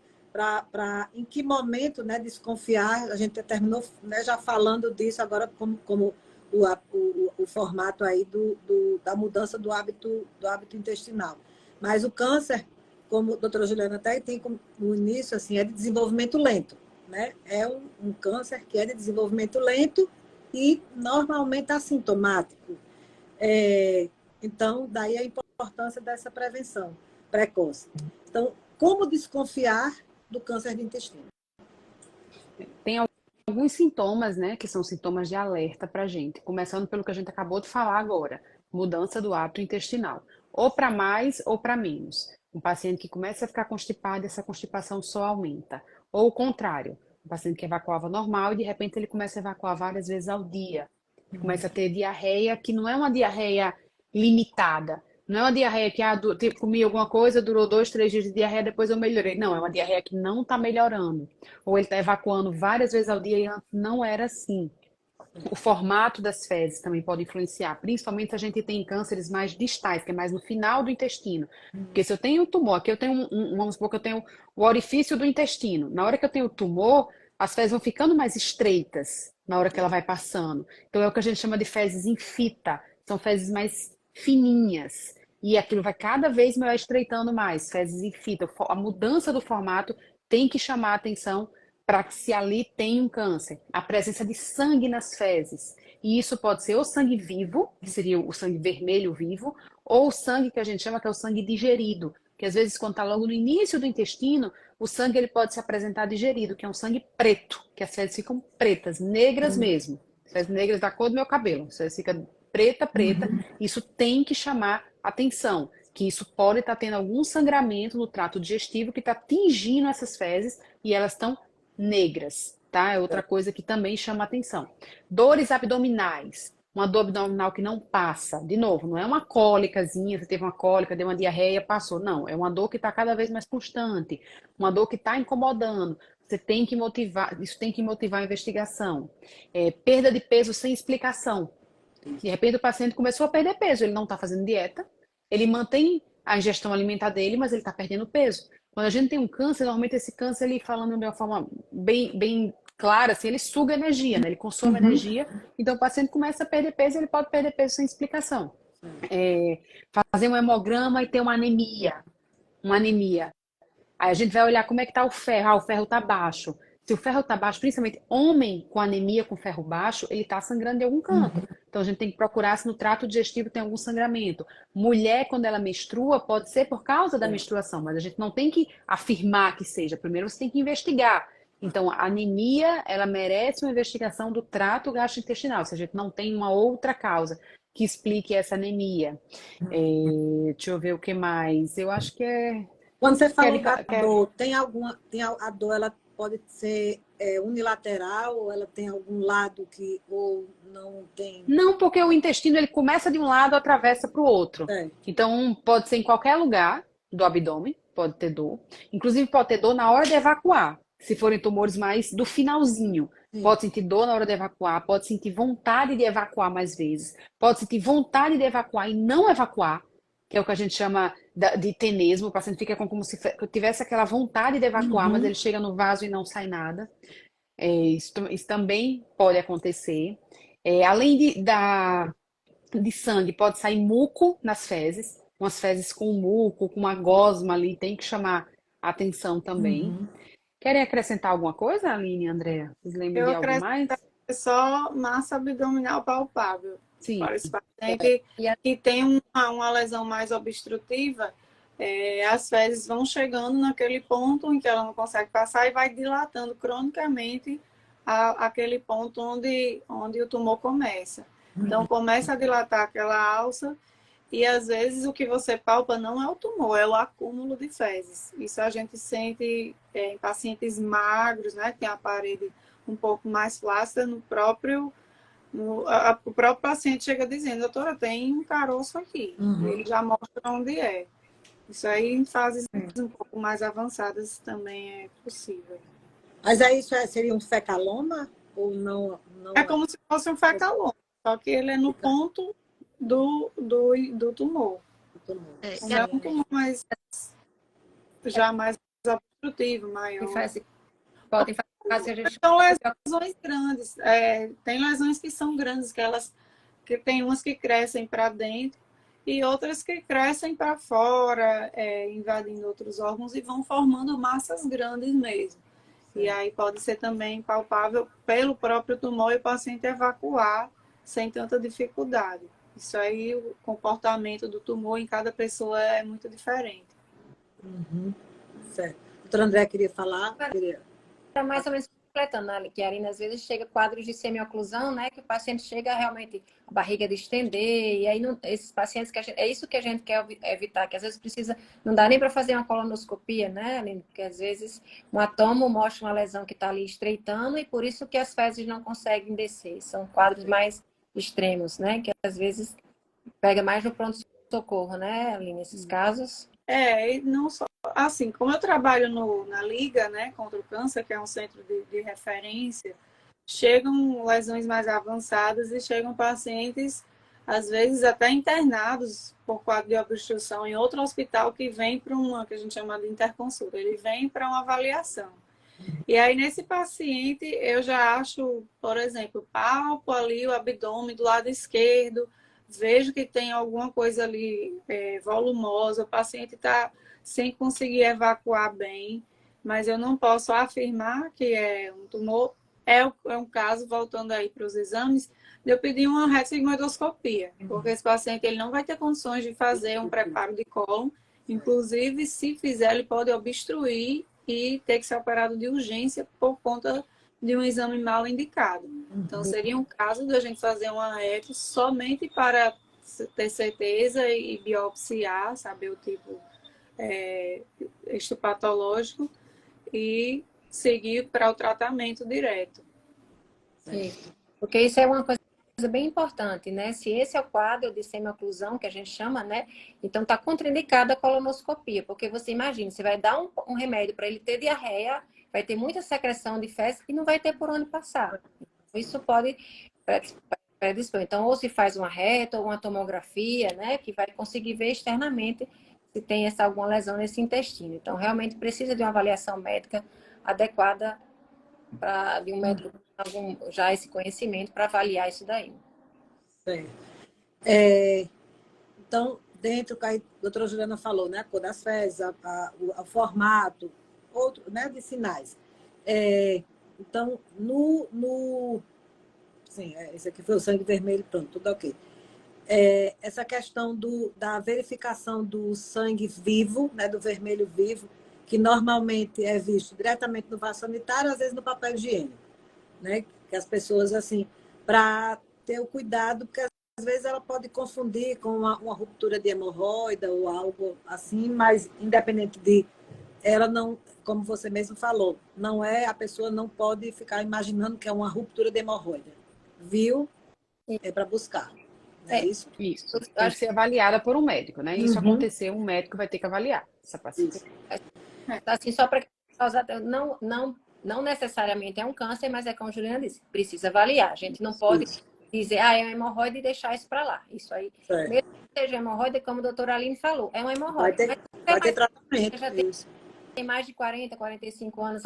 em que momento, né, desconfiar, a gente terminou, né, já falando disso agora como o formato aí da mudança do hábito intestinal. Mas o câncer, como a doutora Juliana até tem no início, assim, é de desenvolvimento lento, né? É um câncer que é de desenvolvimento lento e normalmente assintomático. Então, daí a importância dessa prevenção precoce. Então, como desconfiar do câncer de intestino?
Tem alguns sintomas, né, que são sintomas de alerta para a gente, começando pelo que a gente acabou de falar agora, mudança do hábito intestinal, ou para mais ou para menos. Um paciente que começa a ficar constipado, essa constipação só aumenta. Ou o contrário, um paciente que evacuava normal e de repente ele começa a evacuar várias vezes ao dia. Começa a ter diarreia, que não é uma diarreia limitada. Não é uma diarreia que comi alguma coisa, durou 2, 3 dias de diarreia, depois eu melhorei. Não, é uma diarreia que não está melhorando. Ou ele está evacuando várias vezes ao dia e antes não era assim. O formato das fezes também pode influenciar, principalmente se a gente tem cânceres mais distais, que é mais no final do intestino. Porque se eu tenho um tumor, aqui eu tenho vamos supor que eu tenho o orifício do intestino. Na hora que eu tenho o tumor, as fezes vão ficando mais estreitas na hora que ela vai passando. Então é o que a gente chama de fezes em fita, são fezes mais fininhas. E aquilo vai cada vez melhor estreitando mais, fezes em fita. A mudança do formato tem que chamar a atenção para que se ali tem um câncer. A presença de sangue nas fezes. E isso pode ser o sangue vivo, que seria o sangue vermelho vivo, ou o sangue que a gente chama que é o sangue digerido, que às vezes quando está logo no início do intestino, o sangue ele pode se apresentar digerido, que é um sangue preto, que as fezes ficam pretas, negras mesmo. Fezes negras da cor do meu cabelo. As fezes ficam preta. Isso tem que chamar atenção, que isso pode estar tendo algum sangramento no trato digestivo que está atingindo essas fezes e elas estão negras, tá? É outra coisa que também chama atenção. Dores abdominais. Uma dor abdominal que não passa. De novo, não é uma cólicazinha, você teve uma cólica, deu uma diarreia, passou. Não, é uma dor que está cada vez mais constante. Uma dor que está incomodando. Você tem que motivar, isso tem que motivar a investigação. Perda de peso sem explicação. De repente o paciente começou a perder peso, ele não está fazendo dieta, ele mantém a ingestão alimentar dele, mas ele está perdendo peso. Quando a gente tem um câncer, normalmente esse câncer, ele falando de uma forma bem clara, assim, ele suga energia, né? Ele consome energia, então o paciente começa a perder peso, ele pode perder peso sem explicação. Fazer um hemograma e ter uma anemia. Aí a gente vai olhar como é que está o ferro. O ferro está baixo. Se o ferro está baixo, principalmente homem com anemia com ferro baixo, ele está sangrando de algum canto. Então a gente tem que procurar se no trato digestivo tem algum sangramento. Mulher, quando ela menstrua, pode ser por causa da menstruação, mas a gente não tem que afirmar que seja. Primeiro você tem que investigar. Então a anemia, ela merece uma investigação do trato gastrointestinal, se a gente não tem uma outra causa que explique essa anemia. Deixa eu ver o que mais. Eu acho que é...
Quando você falou da dor, a dor ela pode ser unilateral ou ela tem algum lado que ou não tem?
Não, porque o intestino ele começa de um lado e atravessa para o outro. Então pode ser em qualquer lugar do abdômen, pode ter dor. Inclusive pode ter dor na hora de evacuar, se forem tumores mais do finalzinho. Pode sentir dor na hora de evacuar, pode sentir vontade de evacuar mais vezes, pode sentir vontade de evacuar e não evacuar, que é o que a gente chama de tenesmo. O paciente fica como se tivesse aquela vontade de evacuar, mas ele chega no vaso e não sai nada. Isso também pode acontecer. Além de sangue, pode sair muco nas fezes, umas fezes com muco, com uma gosma ali, tem que chamar a atenção também. Querem acrescentar alguma coisa, Aline e Andréa? Vocês lembram de algo mais?
Só massa abdominal palpável.
Sim.
Para esse paciente que tem uma lesão mais obstrutiva, as fezes vão chegando naquele ponto em que ela não consegue passar e vai dilatando cronicamente aquele ponto onde o tumor começa. Então, começa a dilatar aquela alça e, às vezes, o que você palpa não é o tumor, é o acúmulo de fezes. Isso a gente sente em pacientes magros, né? Que tem a parede um pouco mais flácida no próprio... o próprio paciente chega dizendo, doutora, tem um caroço aqui. E ele já mostra onde é. Isso aí, em fases um pouco mais avançadas, também é possível.
Mas aí isso seria um fecaloma ou não? Não
É como se fosse um fecaloma, só que ele é no ponto do tumor. Não é um tumor já mais obstrutivo, maior.
Podem fazer
São lesões grandes. Tem lesões que são grandes, que tem umas que crescem para dentro e outras que crescem para fora, invadindo outros órgãos e vão formando massas grandes mesmo. E aí pode ser também palpável pelo próprio tumor e o paciente evacuar sem tanta dificuldade. Isso aí, o comportamento do tumor em cada pessoa é muito diferente.
Certo. Doutor André queria falar?
Está mais ou menos completando, né, que às vezes chega quadros de semioclusão, né, que o paciente chega realmente a barriga de estender, e aí esses pacientes é isso que a gente quer evitar, que às vezes não dá nem para fazer uma colonoscopia, né, Aline? Porque às vezes um atomo mostra uma lesão que está ali estreitando e por isso que as fezes não conseguem descer. São quadros mais extremos, né, que às vezes pega mais no pronto-socorro, né, Aline, nesses casos.
E não só assim, como eu trabalho na Liga, né, contra o Câncer, que é um centro de referência, chegam lesões mais avançadas e chegam pacientes, às vezes até internados por quadro de obstrução em outro hospital que vem para uma, que a gente chama de interconsulta, ele vem para uma avaliação. E aí, nesse paciente, eu já acho, por exemplo, palpo ali o abdômen do lado esquerdo, vejo que tem alguma coisa ali volumosa, o paciente está sem conseguir evacuar bem, mas eu não posso afirmar que é um tumor. É um caso, voltando aí para os exames, de eu pedir uma retossigmoidoscopia, porque esse paciente ele não vai ter condições de fazer um preparo de cólon, inclusive, se fizer, ele pode obstruir e ter que ser operado de urgência por conta de um exame mal indicado. Então, seria um caso de a gente fazer uma reto somente para ter certeza e biopsiar, saber o tipo histopatológico e seguir para o tratamento direto.
Isso. Porque isso é uma coisa bem importante, né? Se esse é o quadro de semioclusão, que a gente chama, né? Então, está contraindicada a colonoscopia, porque você imagina, você vai dar um remédio para ele ter diarreia, vai ter muita secreção de fezes e não vai ter por onde passar. Isso pode predispor. Então, ou se faz uma reta ou uma tomografia, né? Que vai conseguir ver externamente se tem alguma lesão nesse intestino. Então, realmente precisa de uma avaliação médica adequada de um médico com já esse conhecimento para avaliar isso daí.
Certo. Então, dentro que a doutora Juliana falou, né? A cor das fezes, o formato, outro, né? De sinais. Então, sim, esse aqui foi o sangue vermelho, pronto, tudo ok. Essa questão da verificação do sangue vivo, né? Do vermelho vivo, que normalmente é visto diretamente no vaso sanitário, às vezes no papel higiênico, né? Que as pessoas, assim, para ter o cuidado, porque às vezes ela pode confundir com uma ruptura de hemorroida ou algo assim, mas independente ela não, como você mesmo falou, a pessoa não pode ficar imaginando que é uma ruptura de hemorroida. Viu? É para buscar. Não é isso?
Isso. Tem que ser avaliada por um médico, né? Isso acontecer, um médico vai ter que avaliar essa paciente.
Assim, só para causar, não necessariamente é um câncer, mas é como a Juliana disse, precisa avaliar. A gente não pode dizer, é uma hemorroide e deixar isso para lá. Isso aí, mesmo que seja hemorroide, como a doutora Aline falou, é uma hemorroide.
Vai ter tratamento.
Já tem mais de 40, 45 anos.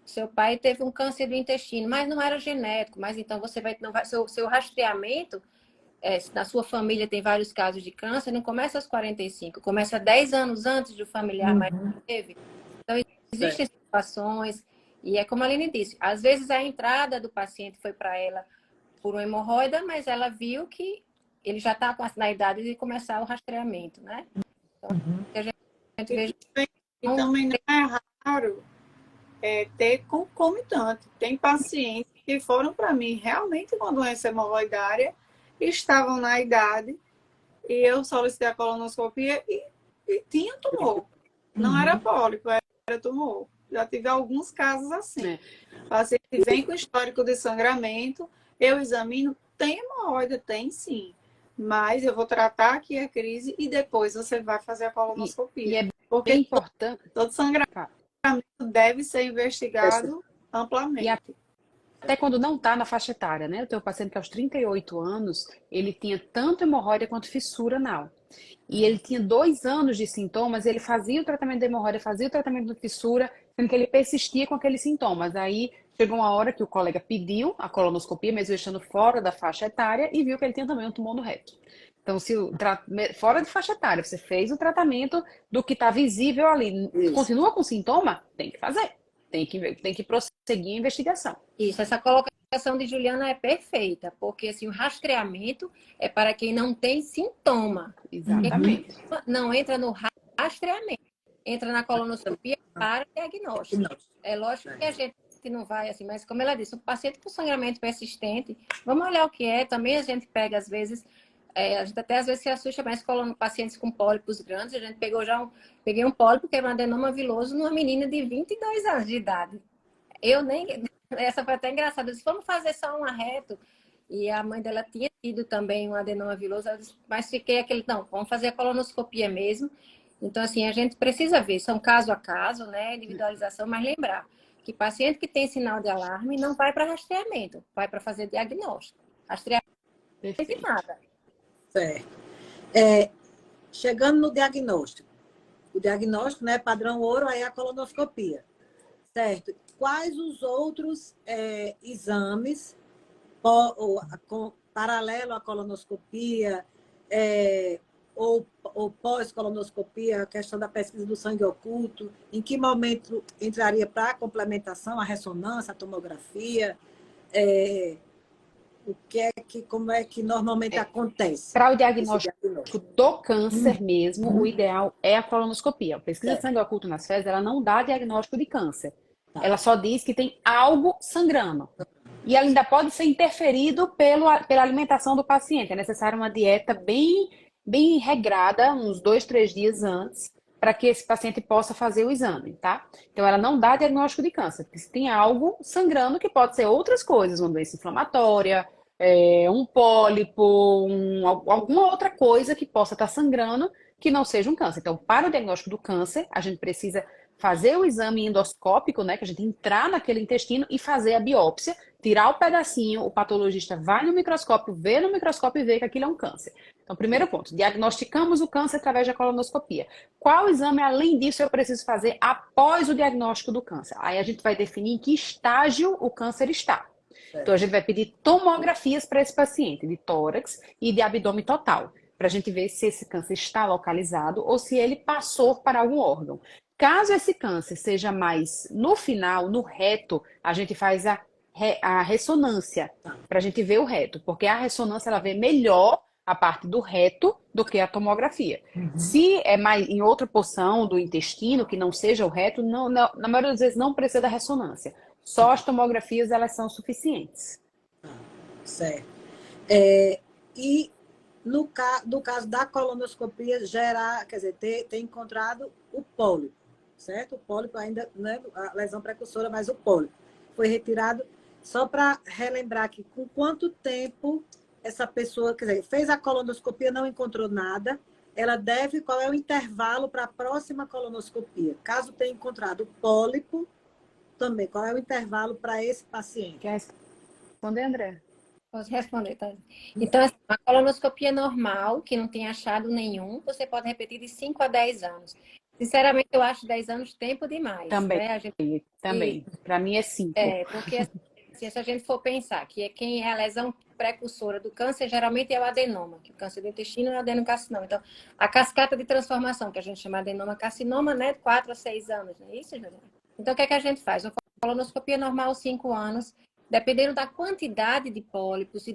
Seu pai teve um câncer do intestino, mas não era genético. Mas então você seu rastreamento, na sua família tem vários casos de câncer, não começa aos 45, começa 10 anos antes do familiar mais que teve. Então, existem situações, e é como a Aline disse, às vezes a entrada do paciente foi para ela por uma hemorroida, mas ela viu que ele já está na idade de começar o rastreamento, né? Então, a gente veja...
E também não é raro ter concomitante. Tem pacientes que foram para mim realmente com doença hemorroidária estavam na idade e eu solicitei a colonoscopia e tinha tumor. Não era pólipo, era tumor. Já tive alguns casos assim. O paciente vem com histórico de sangramento, eu examino, tem hemorroida, tem sim. Mas eu vou tratar aqui a crise e depois você vai fazer a colonoscopia.
E é
porque
bem importante.
todo sangramento deve ser investigado
E
amplamente.
até quando não está na faixa etária, né? Eu tenho um paciente que aos 38 anos, ele tinha tanto hemorroida quanto fissura anal. E ele tinha 2 anos de sintomas, ele fazia o tratamento da hemorroida, fazia o tratamento da fissura, sendo que ele persistia com aqueles sintomas. Aí chegou uma hora que o colega pediu a colonoscopia, mesmo estando fora da faixa etária, e viu que ele tinha também um tumor no reto. Então, se fora de faixa etária, você fez o tratamento do que está visível ali, continua com sintoma, tem que fazer. Tem que prosseguir a investigação.
Isso, essa colocação de Juliana é perfeita, porque assim, o rastreamento é para quem não tem sintoma.
Exatamente.
Não entra no rastreamento, entra na colonoscopia para diagnóstico. É lógico que a gente não vai assim, mas como ela disse, o paciente com sangramento persistente, vamos olhar o que é, também a gente pega às vezes, a gente até às vezes se assusta, mas pacientes com pólipos grandes, a gente peguei um pólipo que era um adenoma viloso numa menina de 22 anos de idade. Essa foi até engraçada, eu disse, vamos fazer só um arreto. E a mãe dela tinha tido também um adenoma viloso, mas fiquei não, vamos fazer a colonoscopia mesmo. Então, assim, a gente precisa ver, são caso a caso, né, individualização, mas lembrar que paciente que tem sinal de alarme não vai para rastreamento, vai para fazer diagnóstico. Rastreamento não tem nada.
Certo. Chegando no diagnóstico. O diagnóstico, né, padrão ouro, aí é a colonoscopia. Certo. Quais os outros exames paralelo à colonoscopia ou pós-colonoscopia, a questão da pesquisa do sangue oculto, em que momento entraria para a complementação, a ressonância, a tomografia? Como é que normalmente acontece?
Para o diagnóstico do câncer mesmo, o ideal é a colonoscopia. A pesquisa de sangue oculto nas fezes, ela não dá diagnóstico de câncer. Ela só diz que tem algo sangrando. E ela ainda pode ser interferido pela alimentação do paciente. É necessária uma dieta bem regrada, uns 2, 3 dias antes, para que esse paciente possa fazer o exame, tá? Então, ela não dá diagnóstico de câncer, porque se tem algo sangrando, que pode ser outras coisas, uma doença inflamatória, um pólipo, alguma outra coisa que possa estar sangrando, que não seja um câncer. Então, para o diagnóstico do câncer, a gente precisa fazer o exame endoscópico, né, que a gente entrar naquele intestino e fazer a biópsia, tirar o pedacinho, o patologista vai no microscópio, vê no microscópio e vê que aquilo é um câncer. Então, primeiro ponto, diagnosticamos o câncer através da colonoscopia. Qual exame, além disso, eu preciso fazer após o diagnóstico do câncer? Aí a gente vai definir em que estágio o câncer está. Então, a gente vai pedir tomografias para esse paciente, de tórax e de abdômen total, para a gente ver se esse câncer está localizado ou se ele passou para algum órgão. Caso esse câncer seja mais no final, no reto, a gente faz a ressonância para a gente ver o reto, porque a ressonância ela vê melhor a parte do reto do que a tomografia. Se é mais em outra porção do intestino, que não seja o reto, na maioria das vezes não precisa da ressonância. Só as tomografias elas são suficientes.
Certo. E no caso da colonoscopia, ter encontrado o pólipo, certo? O pólipo ainda não é a lesão precursora, mas o pólipo foi retirado. Só para relembrar aqui, com quanto tempo essa pessoa, fez a colonoscopia, não encontrou nada, qual é o intervalo para a próxima colonoscopia? Caso tenha encontrado o pólipo, também, qual é o intervalo para esse paciente?
Quer responder, André?
Posso responder, tá? Então, assim, uma colonoscopia normal, que não tem achado nenhum, você pode repetir de 5 a 10 anos. Sinceramente, eu acho 10 anos tempo demais.
Também,
né?
também. Para mim é 5.
Porque assim, se a gente for pensar que quem é a lesão precursora do câncer, geralmente é o adenoma, que o câncer do intestino é o adenocarcinoma. Então, a cascata de transformação, que a gente chama de adenoma carcinoma, né? 4 a 6 anos, não é isso, Juliana? Então, o que é que a gente faz? Uma colonoscopia normal, 5 anos, dependendo da quantidade de pólipos e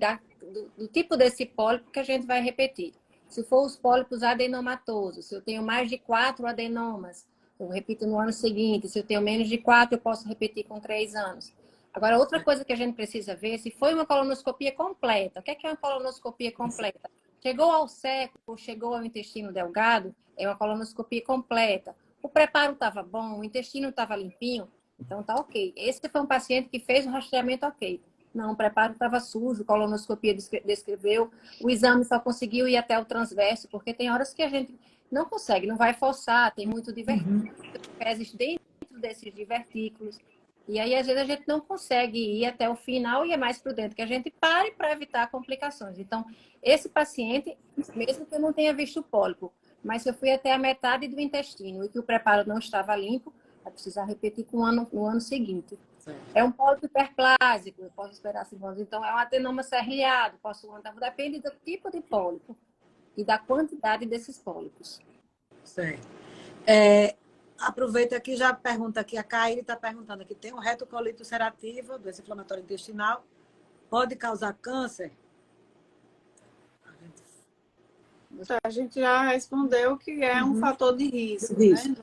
do tipo desse pólipo que a gente vai repetir. Se for os pólipos adenomatosos, se eu tenho mais de 4 adenomas, eu repito no ano seguinte. Se eu tenho menos de 4, eu posso repetir com 3 anos. Agora, outra coisa que a gente precisa ver, se foi uma colonoscopia completa. O que é uma colonoscopia completa? Chegou ao cérebro, chegou ao intestino delgado, é uma colonoscopia completa. O preparo estava bom, o intestino estava limpinho, então tá ok. Esse foi um paciente que fez o rastreamento ok. Não, o preparo estava sujo, a colonoscopia descreveu, o exame só conseguiu ir até o transverso, porque tem horas que a gente não consegue, não vai forçar, tem muito divertículo, fezes dentro desses divertículos. E aí, às vezes, a gente não consegue ir até o final e é mais prudente que a gente pare para evitar complicações. Então, esse paciente, mesmo que eu não tenha visto o pólipo, mas se eu fui até a metade do intestino e que o preparo não estava limpo, vai precisar repetir no ano seguinte.
Certo.
É um pólipo hiperplásico, eu posso esperar 5 anos. Então, é um adenoma serrilhado, depende do tipo de pólipo e da quantidade desses pólipos.
Certo. Aproveita aqui, já pergunta aqui, a Caíra está perguntando aqui, tem um retocolite ulcerativa, doença inflamatória intestinal, pode causar câncer?
A gente já respondeu que é um fator de risco,
Isso.
né?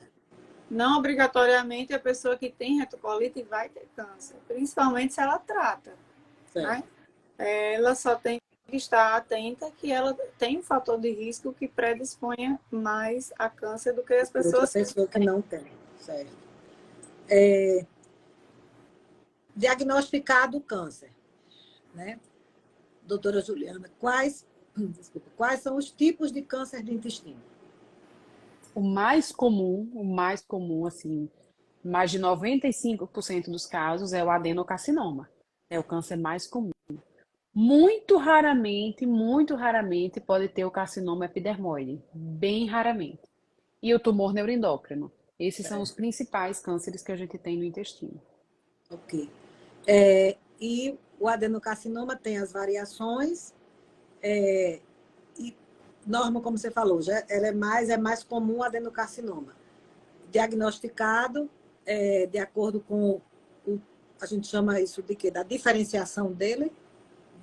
Não obrigatoriamente a pessoa que tem retocolite vai ter câncer, principalmente se ela trata, né? Ela só tem que estar atenta que ela tem um fator de risco que predisponha mais a câncer do que as pessoas
que não tem. Certo. Diagnosticado o câncer, né? Doutora Juliana, quais são os tipos de câncer de intestino?
O mais comum, assim, mais de 95% dos casos é o adenocarcinoma. É o câncer mais comum. Muito raramente pode ter o carcinoma epidermoide. Bem raramente. E o tumor neuroendócrino. Esses são os principais cânceres que a gente tem no intestino.
Ok. E o adenocarcinoma tem as variações, e Norma, como você falou, ela é mais comum o adenocarcinoma. Diagnosticado, de acordo com a gente chama isso de quê? Da diferenciação dele,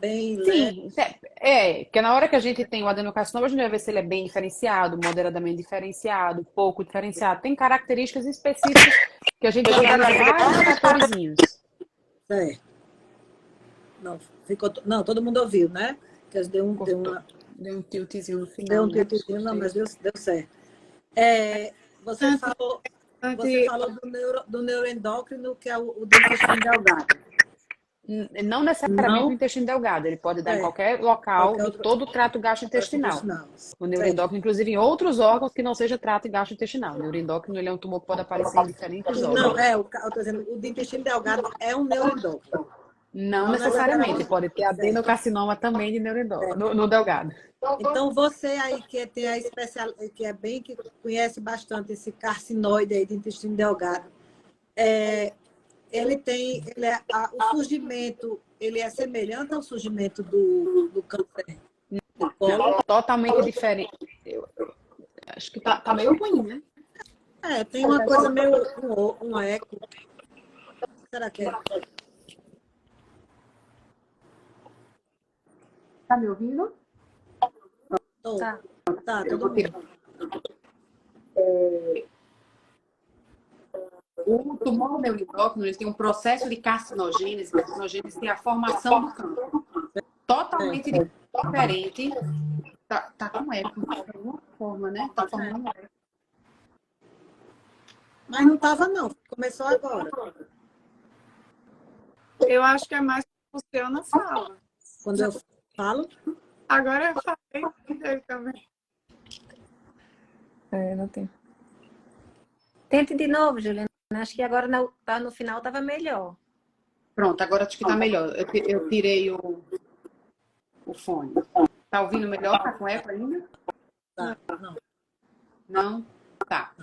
bem leve.
Sim, porque na hora que a gente tem o adenocarcinoma, a gente vai ver se ele é bem diferenciado, moderadamente diferenciado, pouco diferenciado. Tem características específicas que a gente analisa vários fatorzinhos.
Certo. Não, todo mundo ouviu, né? Que deu
um tiltzinho no final.
Deu um tiltzinho, não, mas deu certo. Você falou do neuroendócrino, que é o do intestino delgado.
Não necessariamente no intestino delgado, ele pode dar em qualquer local de todo o trato gastrointestinal. O neuroendócrino, inclusive, em outros órgãos que não seja trato gastrointestinal. O neuroendócrino ele é um tumor que pode aparecer em diferentes órgãos.
Não, eu tô dizendo, o do intestino delgado é um neuroendócrino.
Não necessariamente, pode ter adenocarcinoma também de neuroendócrino, no delgado.
Então, você aí que tem que conhece bastante esse carcinoide aí de intestino delgado, o surgimento, ele é semelhante ao surgimento do câncer?
Não, totalmente diferente. Acho que tá meio ruim, né?
Tem uma coisa meio um eco. Será que é?
Tá me ouvindo?
Tá, tudo bem.
O tumor neuroendócrino ele tem um processo de carcinogênese. A carcinogênese tem a formação do câncer. Totalmente diferente. Tá com eco, de alguma forma, né? Tá formando eco.
Mas não estava, não. Começou agora.
Eu acho que é mais que funciona fala.
Quando eu falo?
Agora eu falei dele também.
Não tem. Tente de novo, Juliana. Acho que agora no final estava melhor.
Pronto, agora acho que tá melhor. Eu tirei o fone. Tá ouvindo melhor? Tá com eco ainda?
Tá, não.
Não? Tá.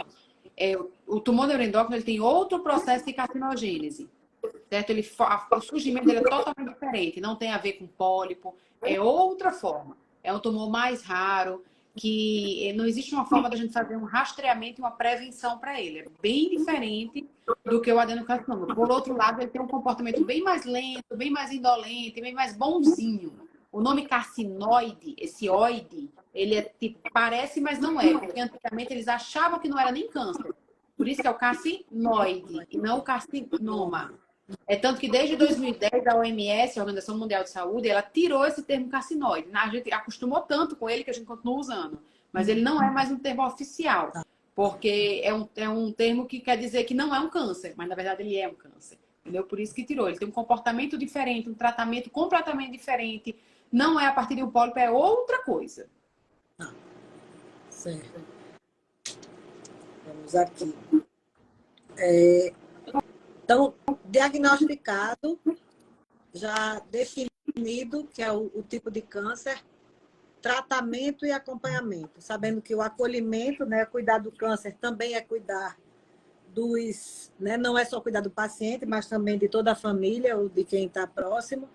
O tumor neuroendócrino ele tem outro processo de carcinogênese. Certo? O surgimento dele é totalmente diferente. Não tem a ver com pólipo. É outra forma. É um tumor mais raro, que não existe uma forma da gente fazer um rastreamento e uma prevenção para ele. É bem diferente do que o adenocarcinoma. Por outro lado, ele tem um comportamento bem mais lento, bem mais indolente, bem mais bonzinho. O nome carcinoide, esse oide, ele parece, mas não é. Porque antigamente eles achavam que não era nem câncer. Por isso que é o carcinoide e não o carcinoma. É tanto que desde 2010 a OMS, a Organização Mundial de Saúde, ela tirou esse termo carcinoide. A gente acostumou tanto com ele que a gente continua usando. Mas ele não é mais um termo oficial, porque é um termo que quer dizer que não é um câncer, mas na verdade ele é um câncer. Entendeu? Por isso que tirou. Ele tem um comportamento diferente, um tratamento completamente diferente. Não é a partir de um pólipo, é outra coisa.
Certo. Vamos aqui. Então, diagnosticado, já definido que é o tipo de câncer, tratamento e acompanhamento, sabendo que o acolhimento, né, cuidar do câncer também é cuidar dos, né, não é só cuidar do paciente, mas também de toda a família ou de quem está próximo.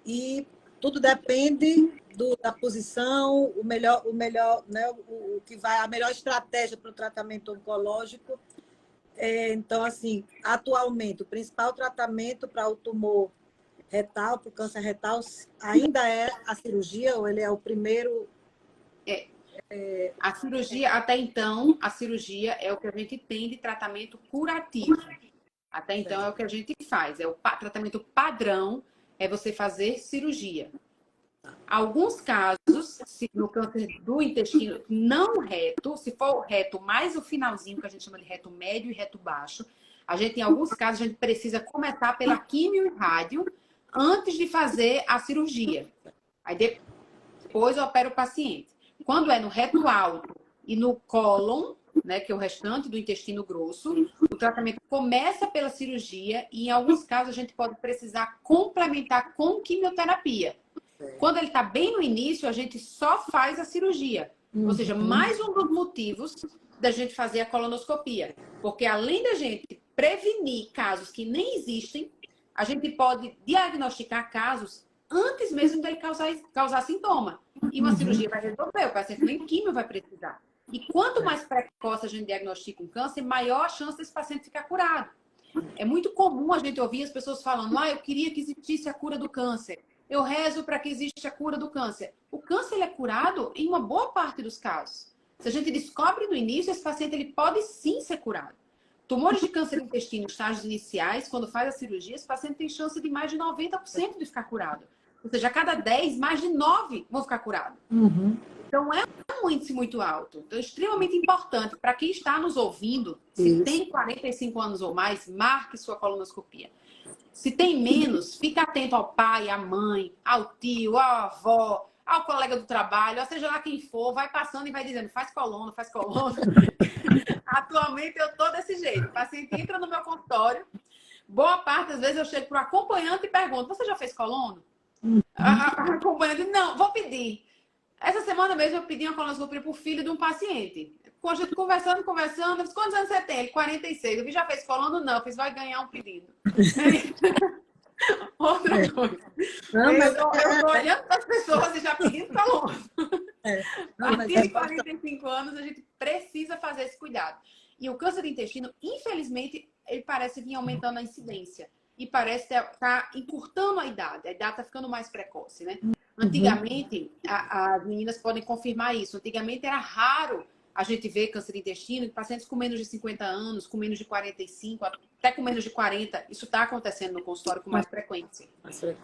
E tudo depende da posição, o melhor, né, o que vai, a melhor estratégia para o tratamento oncológico. Então, assim, atualmente, o principal tratamento para o tumor retal, para o câncer retal, ainda é a cirurgia, ou ele é o primeiro?
A cirurgia, até então, a cirurgia é o que a gente tem de tratamento curativo. Até então é o que a gente faz. É o tratamento padrão, é você fazer cirurgia. Alguns casos, no câncer do intestino não reto, se for o reto mais o finalzinho, que a gente chama de reto médio e reto baixo, a gente, em alguns casos, a gente precisa começar pela quimio e rádio antes de fazer a cirurgia. Aí depois eu opero o paciente. Quando é no reto alto e no cólon, né, que é o restante do intestino grosso, o tratamento começa pela cirurgia e, em alguns casos, a gente pode precisar complementar com quimioterapia. Quando ele está bem no início, a gente só faz a cirurgia. Ou seja, mais um dos motivos da gente fazer a colonoscopia. Porque além da gente prevenir casos que nem existem, a gente pode diagnosticar casos antes mesmo dele causar sintoma. E uma cirurgia vai resolver, o paciente nem químio vai precisar. E quanto mais precoce a gente diagnostica um câncer, maior a chance desse paciente ficar curado. É muito comum a gente ouvir as pessoas falando: eu queria que existisse a cura do câncer. Eu rezo para que exista a cura do câncer. O câncer ele é curado em uma boa parte dos casos. Se a gente descobre no início, esse paciente ele pode sim ser curado. Tumores de câncer do intestino em estágios iniciais, quando faz a cirurgia, esse paciente tem chance de mais de 90% de ficar curado. Ou seja, a cada 10, mais de 9 vão ficar curados. Então, é um índice muito alto. Então, é extremamente importante para quem está nos ouvindo, se tem 45 anos ou mais, marque sua colonoscopia. Se tem menos, fica atento ao pai, à mãe, ao tio, à avó, ao colega do trabalho, ou seja lá quem for, vai passando e vai dizendo: faz coluna, faz coluna. Atualmente eu tô desse jeito. O paciente entra no meu consultório, boa parte das vezes eu chego para o acompanhante e pergunto: você já fez coluna? A acompanhante: não, vou pedir. Essa semana mesmo eu pedi uma colonoscopia para o filho de um paciente. Com a gente conversando, eu disse: quantos anos você tem? Ele: 46. Eu vi: já fez coluna? Não. Eu fiz: vai ganhar um pedido. Outra coisa. Eu tô olhando para as pessoas e já pedindo coluna. A partir de 45 anos, a gente precisa fazer esse cuidado. E o câncer do intestino, infelizmente, ele parece vir aumentando a incidência. E parece estar encurtando a idade. A idade está ficando mais precoce, né? Antigamente, as meninas podem confirmar isso. Antigamente era raro a gente ver câncer de intestino em pacientes com menos de 50 anos, com menos de 45, até com menos de 40. Isso está acontecendo no consultório com mais frequência.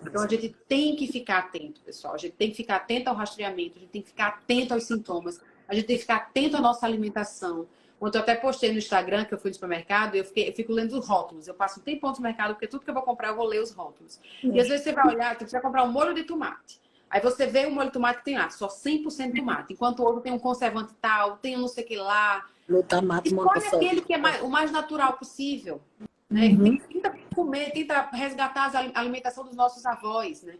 Então, a gente tem que ficar atento, pessoal. A gente tem que ficar atento ao rastreamento, a gente tem que ficar atento aos sintomas, a gente tem que ficar atento à nossa alimentação. Ontem eu até postei no Instagram que eu fui no supermercado e eu fico lendo os rótulos. Eu passo um tempão no supermercado porque tudo que eu vou comprar eu vou ler os rótulos. E às vezes você vai olhar, você vai comprar um molho de tomate. Aí você vê o molho de tomate que tem lá, só 100% tomate. Enquanto o outro tem um conservante tal, tem um não sei o que lá. Escolhe aquele que é o mais natural possível. Né? Tenta comer, tenta resgatar a alimentação dos nossos avós. Né?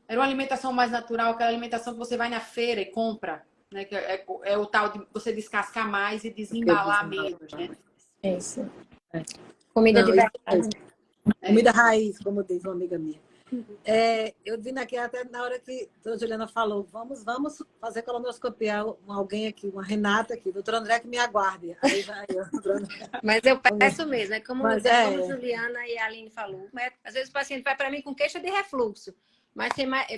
Era uma alimentação mais natural, aquela alimentação que você vai na feira e compra. Né? Que é o tal de você descascar mais e desembalar menos. Né?
É isso. Comida de verdade.
Comida raiz, como diz uma amiga minha. Eu vim aqui até na hora que a Juliana falou: vamos fazer colonoscopia. Alguém aqui, uma Renata aqui, doutor André, que me aguarde. Aí vai eu,
Mas eu peço mesmo, como Juliana e a Aline falou. Às vezes o paciente vai para mim com queixa de refluxo. mas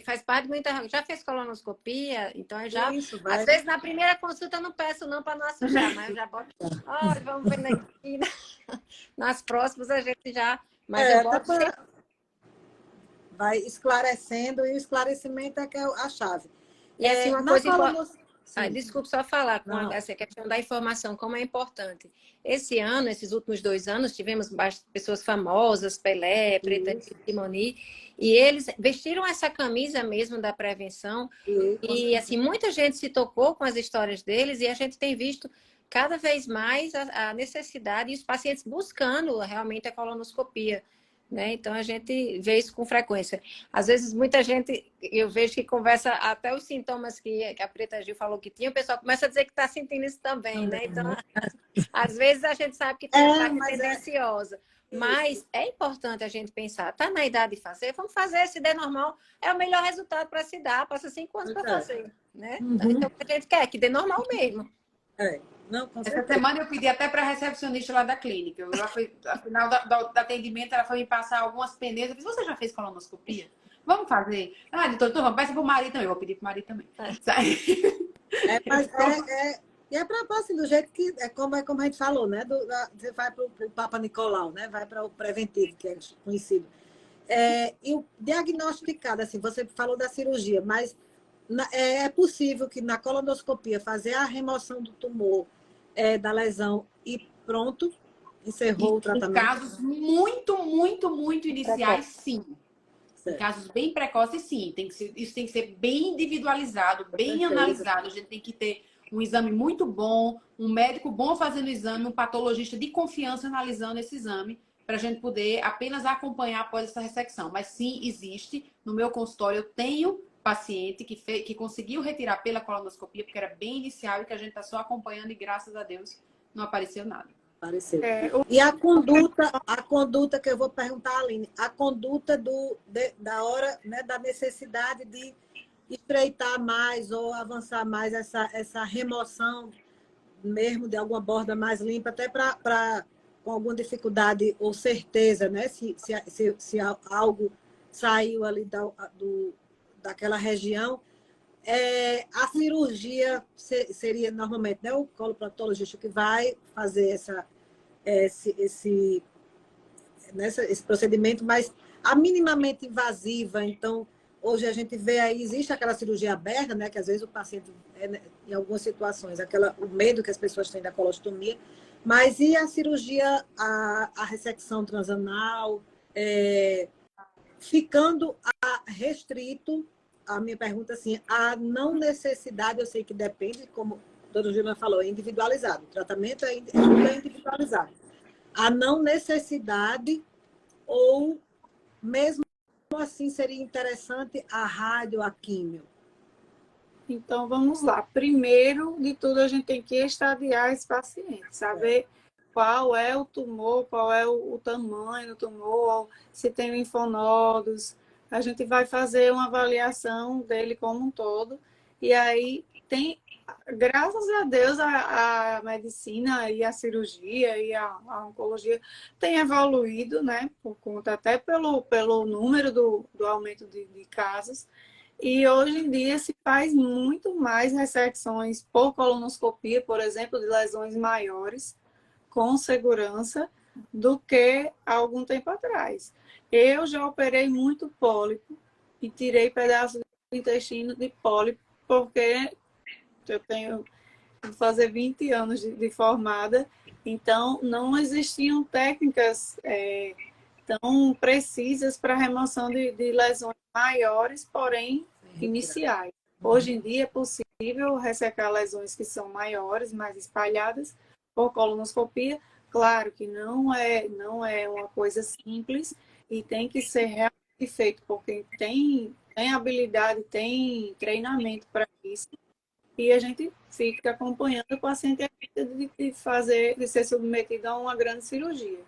faz parte do interrogatório. Já fez colonoscopia? Então, eu já...
Isso, vai.
Às vezes, na primeira consulta, eu não peço não para não assustar, mas eu já boto... Olha, vamos ver aqui. Nas próximas, a gente já... Mas eu
Até
boto sempre...
vai esclarecendo, e o esclarecimento é que é a chave.
E assim, uma
Na
coisa importante...
Sim.
Desculpe só falar com
Não.
essa questão da informação, como é importante. Esse ano, esses últimos 2 anos, tivemos pessoas famosas, Pelé, Preta de Simoni, e eles vestiram essa camisa mesmo da prevenção. E assim, muita gente se tocou com as histórias deles, e a gente tem visto cada vez mais a necessidade e os pacientes buscando realmente a colonoscopia. Né? Então, a gente vê isso com frequência. Às vezes, muita gente, eu vejo que conversa até os sintomas que a Preta Gil falou que tinha, o pessoal começa a dizer que está sentindo isso também, né? Então, às vezes a gente sabe que tem uma parte tendenciosa. Mas é importante a gente pensar, está na idade de fazer, vamos fazer, se der normal, é o melhor resultado para se dar, passa 5 anos para fazer, né? Então, o que a gente quer que dê normal mesmo.
Não, com
Essa
certeza.
semana eu pedi até para a recepcionista lá da clínica. Eu já fui, ao final do atendimento, ela foi me passar algumas peneiras. Eu disse, você já fez colonoscopia? Vamos fazer. Ah, doutor, então vamos. Peça para o marido também. Eu vou pedir para o marido também.
E é para assim, do jeito que é como a gente falou, né? Você vai para o Papa Nicolau, né? Vai para o preventivo, que é conhecido. E o diagnosticado, assim, você falou da cirurgia, mas é possível que na colonoscopia fazer a remoção do tumor, da lesão e pronto, encerrou o tratamento?
Em casos muito iniciais, sim. Em casos bem precoces, sim. Isso tem que ser bem individualizado, bem analisado. A gente tem que ter um exame muito bom, um médico bom fazendo o exame, um patologista de confiança analisando esse exame, para a gente poder apenas acompanhar após essa ressecção. Mas sim, existe. No meu consultório, eu tenho paciente que conseguiu retirar pela colonoscopia, porque era bem inicial e que a gente está só acompanhando e, graças a Deus, não apareceu nada.
Apareceu. E a conduta que eu vou perguntar, Aline, a conduta da hora, né, da necessidade de estreitar mais ou avançar mais essa remoção mesmo de alguma borda mais limpa, até com alguma dificuldade ou certeza, né, se algo saiu ali daquela região. A cirurgia seria normalmente, né, o coloproctologista que vai fazer esse procedimento, mas a minimamente invasiva. Então, hoje a gente vê aí, existe aquela cirurgia aberta, né, que às vezes o paciente, em algumas situações, o medo que as pessoas têm da colostomia, mas e a cirurgia, a ressecção transanal, ficando restrito, a minha pergunta assim, a não necessidade, eu sei que depende, como o doutor Gilman falou, é individualizado, o tratamento é individualizado. A não necessidade, ou mesmo assim seria interessante a rádio, a químio?
Então, vamos lá. Primeiro de tudo, a gente tem que estadiar esse paciente, saber qual é o tumor, qual é o tamanho do tumor, se tem linfonodos. A gente vai fazer uma avaliação dele como um todo. E aí, graças a Deus, a medicina e a cirurgia e a oncologia tem evoluído, né? Por conta até pelo número do aumento de casos. E hoje em dia se faz muito mais ressecções por colonoscopia, por exemplo, de lesões maiores, com segurança, do que há algum tempo atrás. Eu já operei muito pólipo e tirei pedaços do intestino de pólipo, porque eu vou fazer 20 anos de formada, então não existiam técnicas tão precisas para remoção de lesões maiores, porém iniciais. Hoje em dia é possível ressecar lesões que são maiores, mais espalhadas, por colonoscopia. Claro que não é uma coisa simples e tem que ser realmente feito por quem tem habilidade, tem treinamento para isso. E a gente fica acompanhando o paciente de ser submetido a uma grande cirurgia.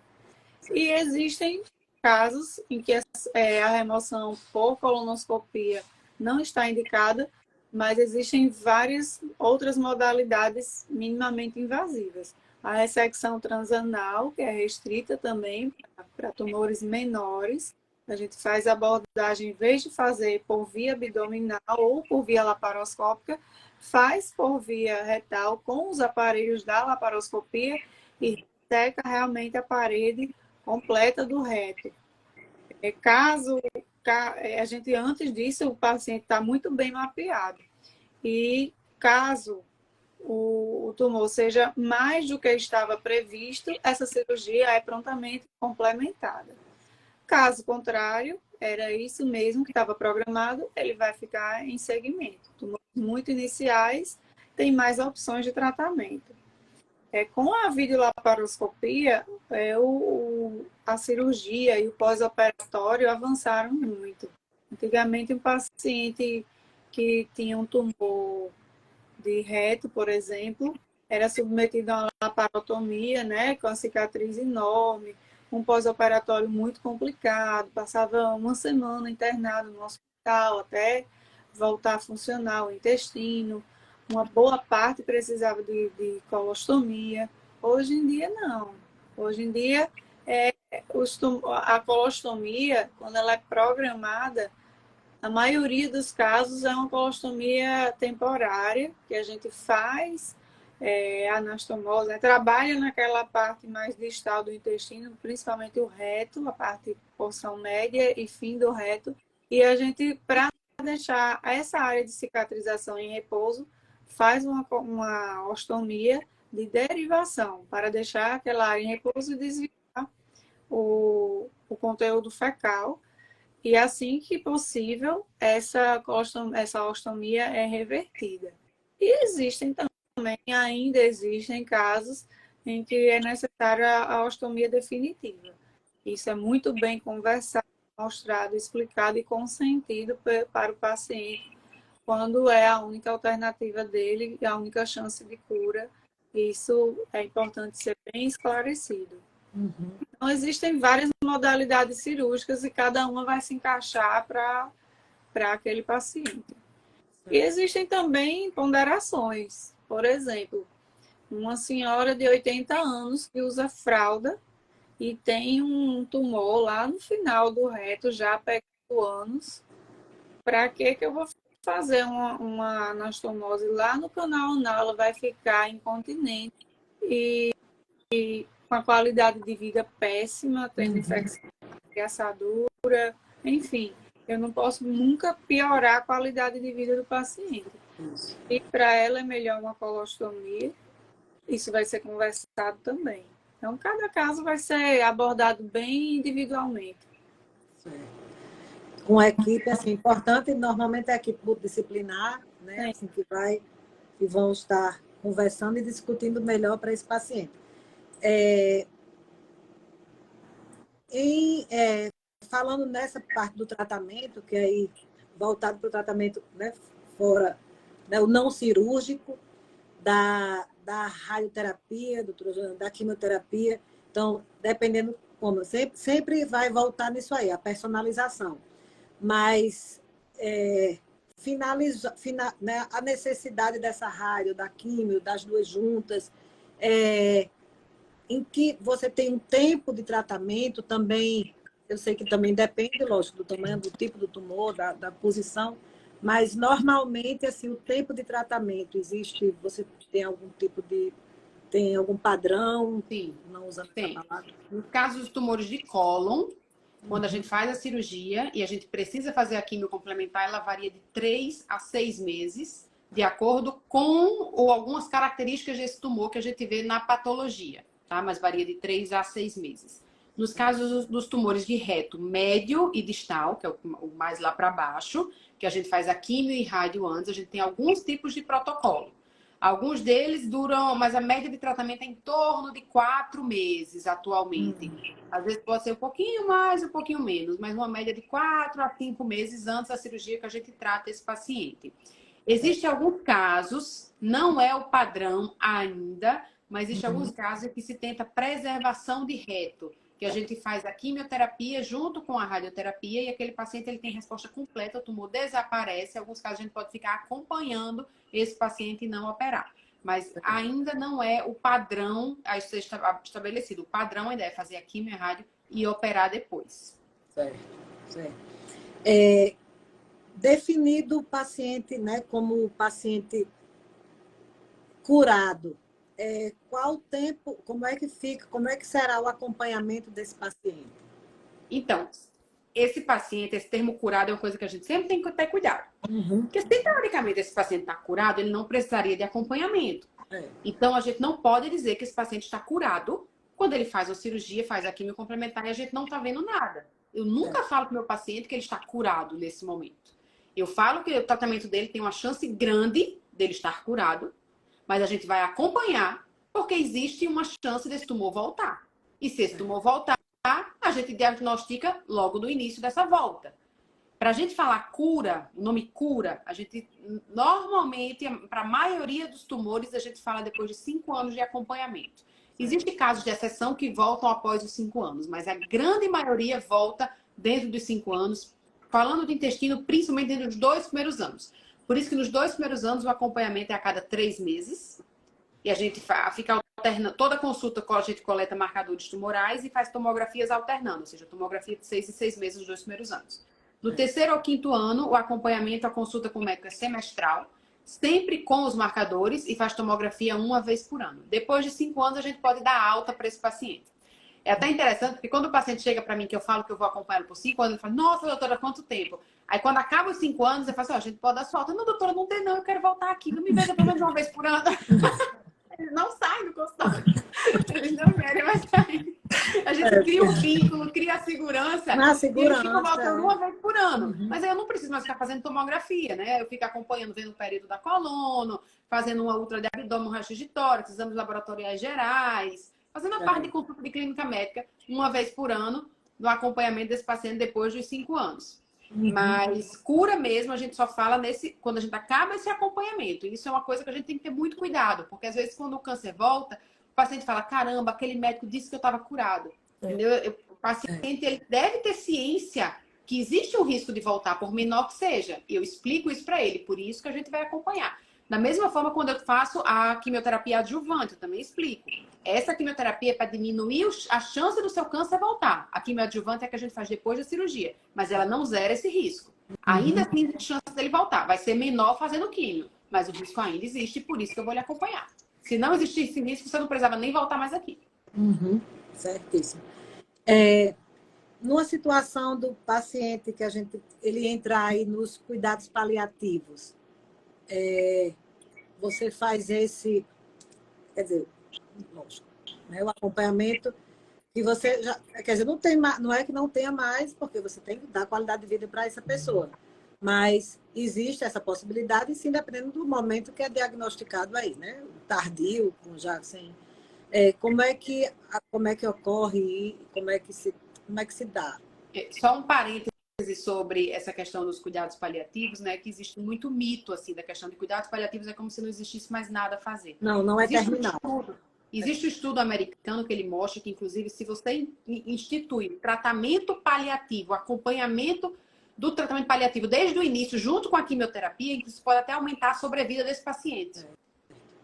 E existem casos em que a remoção por colonoscopia não está indicada, mas existem várias outras modalidades minimamente invasivas. A ressecção transanal, que é restrita também para tumores menores, A gente faz a abordagem, em vez de fazer por via abdominal ou por via laparoscópica, faz por via retal com os aparelhos da laparoscopia e seca realmente a parede completa do reto. Caso a gente, antes disso, o paciente está muito bem mapeado. E caso o tumor seja mais do que estava previsto, essa cirurgia é prontamente complementada. Caso contrário, era isso mesmo que estava programado, ele vai ficar em segmento. Tumores muito iniciais, tem mais opções de tratamento. Com a videolaparoscopia, a cirurgia e o pós-operatório avançaram muito. Antigamente, um paciente que tinha um tumor de reto, por exemplo, era submetido a uma laparotomia, né, com a cicatriz enorme, um pós-operatório muito complicado, passava uma semana internado no hospital até voltar a funcionar o intestino, uma boa parte precisava de colostomia. Hoje em dia, não. Hoje em dia, a colostomia, quando ela é programada, a maioria dos casos é uma colostomia temporária, que a gente faz anastomose, né? Trabalha naquela parte mais distal do intestino, principalmente o reto, a parte porção média e fim do reto. E a gente, para deixar essa área de cicatrização em repouso, faz uma ostomia de derivação, para deixar aquela área em repouso e desviar o conteúdo fecal. E assim que possível, essa ostomia é revertida. E ainda existem casos em que é necessária a ostomia definitiva. Isso é muito bem conversado, mostrado, explicado e consentido para o paciente, quando é a única alternativa dele e a única chance de cura. Isso é importante ser bem esclarecido.
Uhum.
Então, existem várias modalidades cirúrgicas e cada uma vai se encaixar para aquele paciente. E existem também ponderações. Por exemplo, uma senhora de 80 anos que usa fralda e tem um tumor lá no final do reto, já pegando anos. Para que eu vou fazer uma anastomose lá no canal anal? Ela vai ficar incontinente e com a qualidade de vida péssima, tendo infecção de assadura, enfim. Eu não posso nunca piorar a qualidade de vida do paciente. E para ela é melhor uma colostomia. Isso vai ser conversado também. Então, cada caso vai ser abordado bem individualmente.
Com a equipe, assim, importante, normalmente é a equipe multidisciplinar, né? Assim, que vão estar conversando e discutindo melhor para esse paciente. Falando nessa parte do tratamento, que aí voltado para o tratamento, né, fora, né, o não cirúrgico, da radioterapia, da quimioterapia. Então, dependendo como, sempre vai voltar nisso aí, a personalização. Mas né, a necessidade dessa rádio, da quimio, das duas juntas, em que você tem um tempo de tratamento também, eu sei que também depende, lógico, do tamanho, do tipo do tumor, da posição, mas normalmente assim, o tempo de tratamento existe, você tem algum tipo de, tem algum padrão?
Sim,
não usando
tem.
essa palavra.
No caso dos tumores de cólon, quando a gente faz a cirurgia e a gente precisa fazer a quimio complementar, ela varia de 3 a 6 meses, de acordo com ou algumas características desse tumor que a gente vê na patologia, tá? Mas varia de 3 a 6 meses. Nos casos dos tumores de reto médio e distal, que é o mais lá para baixo, que a gente faz a quimio e rádio antes, a gente tem alguns tipos de protocolo. Alguns deles duram, mas a média de tratamento é em torno de 4 meses atualmente. Às vezes pode ser um pouquinho mais, um pouquinho menos, mas uma média de 4 a 5 meses antes da cirurgia que a gente trata esse paciente. Existem alguns casos, não é o padrão ainda, mas existem alguns casos em que se tenta preservação de reto, que a gente faz a quimioterapia junto com a radioterapia e aquele paciente ele tem resposta completa, o tumor desaparece. Em alguns casos a gente pode ficar acompanhando esse paciente e não operar. Mas ainda não é o padrão a ser estabelecido. O padrão ainda é fazer a quimio, a rádio e operar depois.
Certo. Certo. É, definido o paciente, né, como paciente curado, qual o tempo, como é que fica, como é que será o acompanhamento desse paciente?
Então, esse paciente, esse termo curado é uma coisa que a gente sempre tem que ter cuidado. Porque se teoricamente esse paciente está curado, ele não precisaria de acompanhamento. Então, a gente não pode dizer que esse paciente está curado quando ele faz a cirurgia, faz a quimio complementar e a gente não está vendo nada. Eu nunca falo para o meu paciente que ele está curado nesse momento. Eu falo que o tratamento dele tem uma chance grande dele estar curado, mas a gente vai acompanhar porque existe uma chance desse tumor voltar. E se esse tumor voltar, a gente diagnostica logo no início dessa volta. Para a gente falar cura, o nome cura, a gente normalmente, para a maioria dos tumores, a gente fala depois de 5 anos de acompanhamento. Existem casos de exceção que voltam após os 5 anos, mas a grande maioria volta dentro dos 5 anos, falando do intestino, principalmente dentro dos 2 primeiros anos. Por isso que nos 2 primeiros anos o acompanhamento é a cada 3 meses. E a gente fica alternando, toda consulta a gente coleta marcadores tumorais e faz tomografias alternando, ou seja, tomografia de 6 em 6 meses nos 2 primeiros anos. No 3º ao 5º ano, o acompanhamento, a consulta com o médico é semestral, sempre com os marcadores e faz tomografia 1 vez por ano. Depois de 5 anos, a gente pode dar alta para esse paciente. É até interessante, porque quando o paciente chega para mim, que eu falo que eu vou acompanhá-lo por 5 anos, ele fala, nossa, doutora, quanto tempo? Aí, quando acaba os 5 anos, eu falo assim, a gente pode dar sua alta. Não, doutora, não tem não, eu quero voltar aqui. Não me veja pelo menos 1 vez por ano. Eles não saem do consultório. Eles não querem mais sair. A gente cria um vínculo, cria a segurança. E eles ficam voltando 1 vez por ano. Mas aí eu não preciso mais ficar fazendo tomografia, né? Eu fico acompanhando, vendo o período da coluna, fazendo uma ultra de abdômen, um raio de tórax, exames laboratoriais gerais, fazendo a parte de consulta de clínica médica 1 vez por ano no acompanhamento desse paciente depois dos 5 anos. Mas cura mesmo, a gente só fala quando a gente acaba esse acompanhamento. E isso é uma coisa que a gente tem que ter muito cuidado, porque às vezes quando o câncer volta, o paciente fala, caramba, aquele médico disse que eu estava curado. Entendeu? O paciente ele deve ter ciência que existe um risco de voltar, por menor que seja. Eu explico isso para ele, por isso que a gente vai acompanhar. Da mesma forma, quando eu faço a quimioterapia adjuvante, eu também explico. Essa quimioterapia é para diminuir a chance do seu câncer voltar. A quimioadjuvante é a que a gente faz depois da cirurgia, mas ela não zera esse risco. Ainda assim, existe chance dele voltar. Vai ser menor fazendo quimio, mas o risco ainda existe, por isso que eu vou lhe acompanhar. Se não existisse risco, você não precisava nem voltar mais aqui.
Certíssimo. Numa situação do paciente que ele entra aí nos cuidados paliativos, você faz esse, quer dizer, lógico, né, o acompanhamento que você já, quer dizer, não é que não tenha mais, porque você tem que dar qualidade de vida para essa pessoa, mas existe essa possibilidade, sim, dependendo do momento que é diagnosticado aí, né, o tardio, com já assim, como é que ocorre e como é que se dá?
Só um parêntese sobre essa questão dos cuidados paliativos, né? Que existe muito mito, assim, da questão de cuidados paliativos, é como se não existisse mais nada a fazer.
Não é terminal.
Existe um estudo americano que ele mostra que, inclusive, se você institui tratamento paliativo, acompanhamento do tratamento paliativo desde o início, junto com a quimioterapia, isso pode até aumentar a sobrevida desse paciente.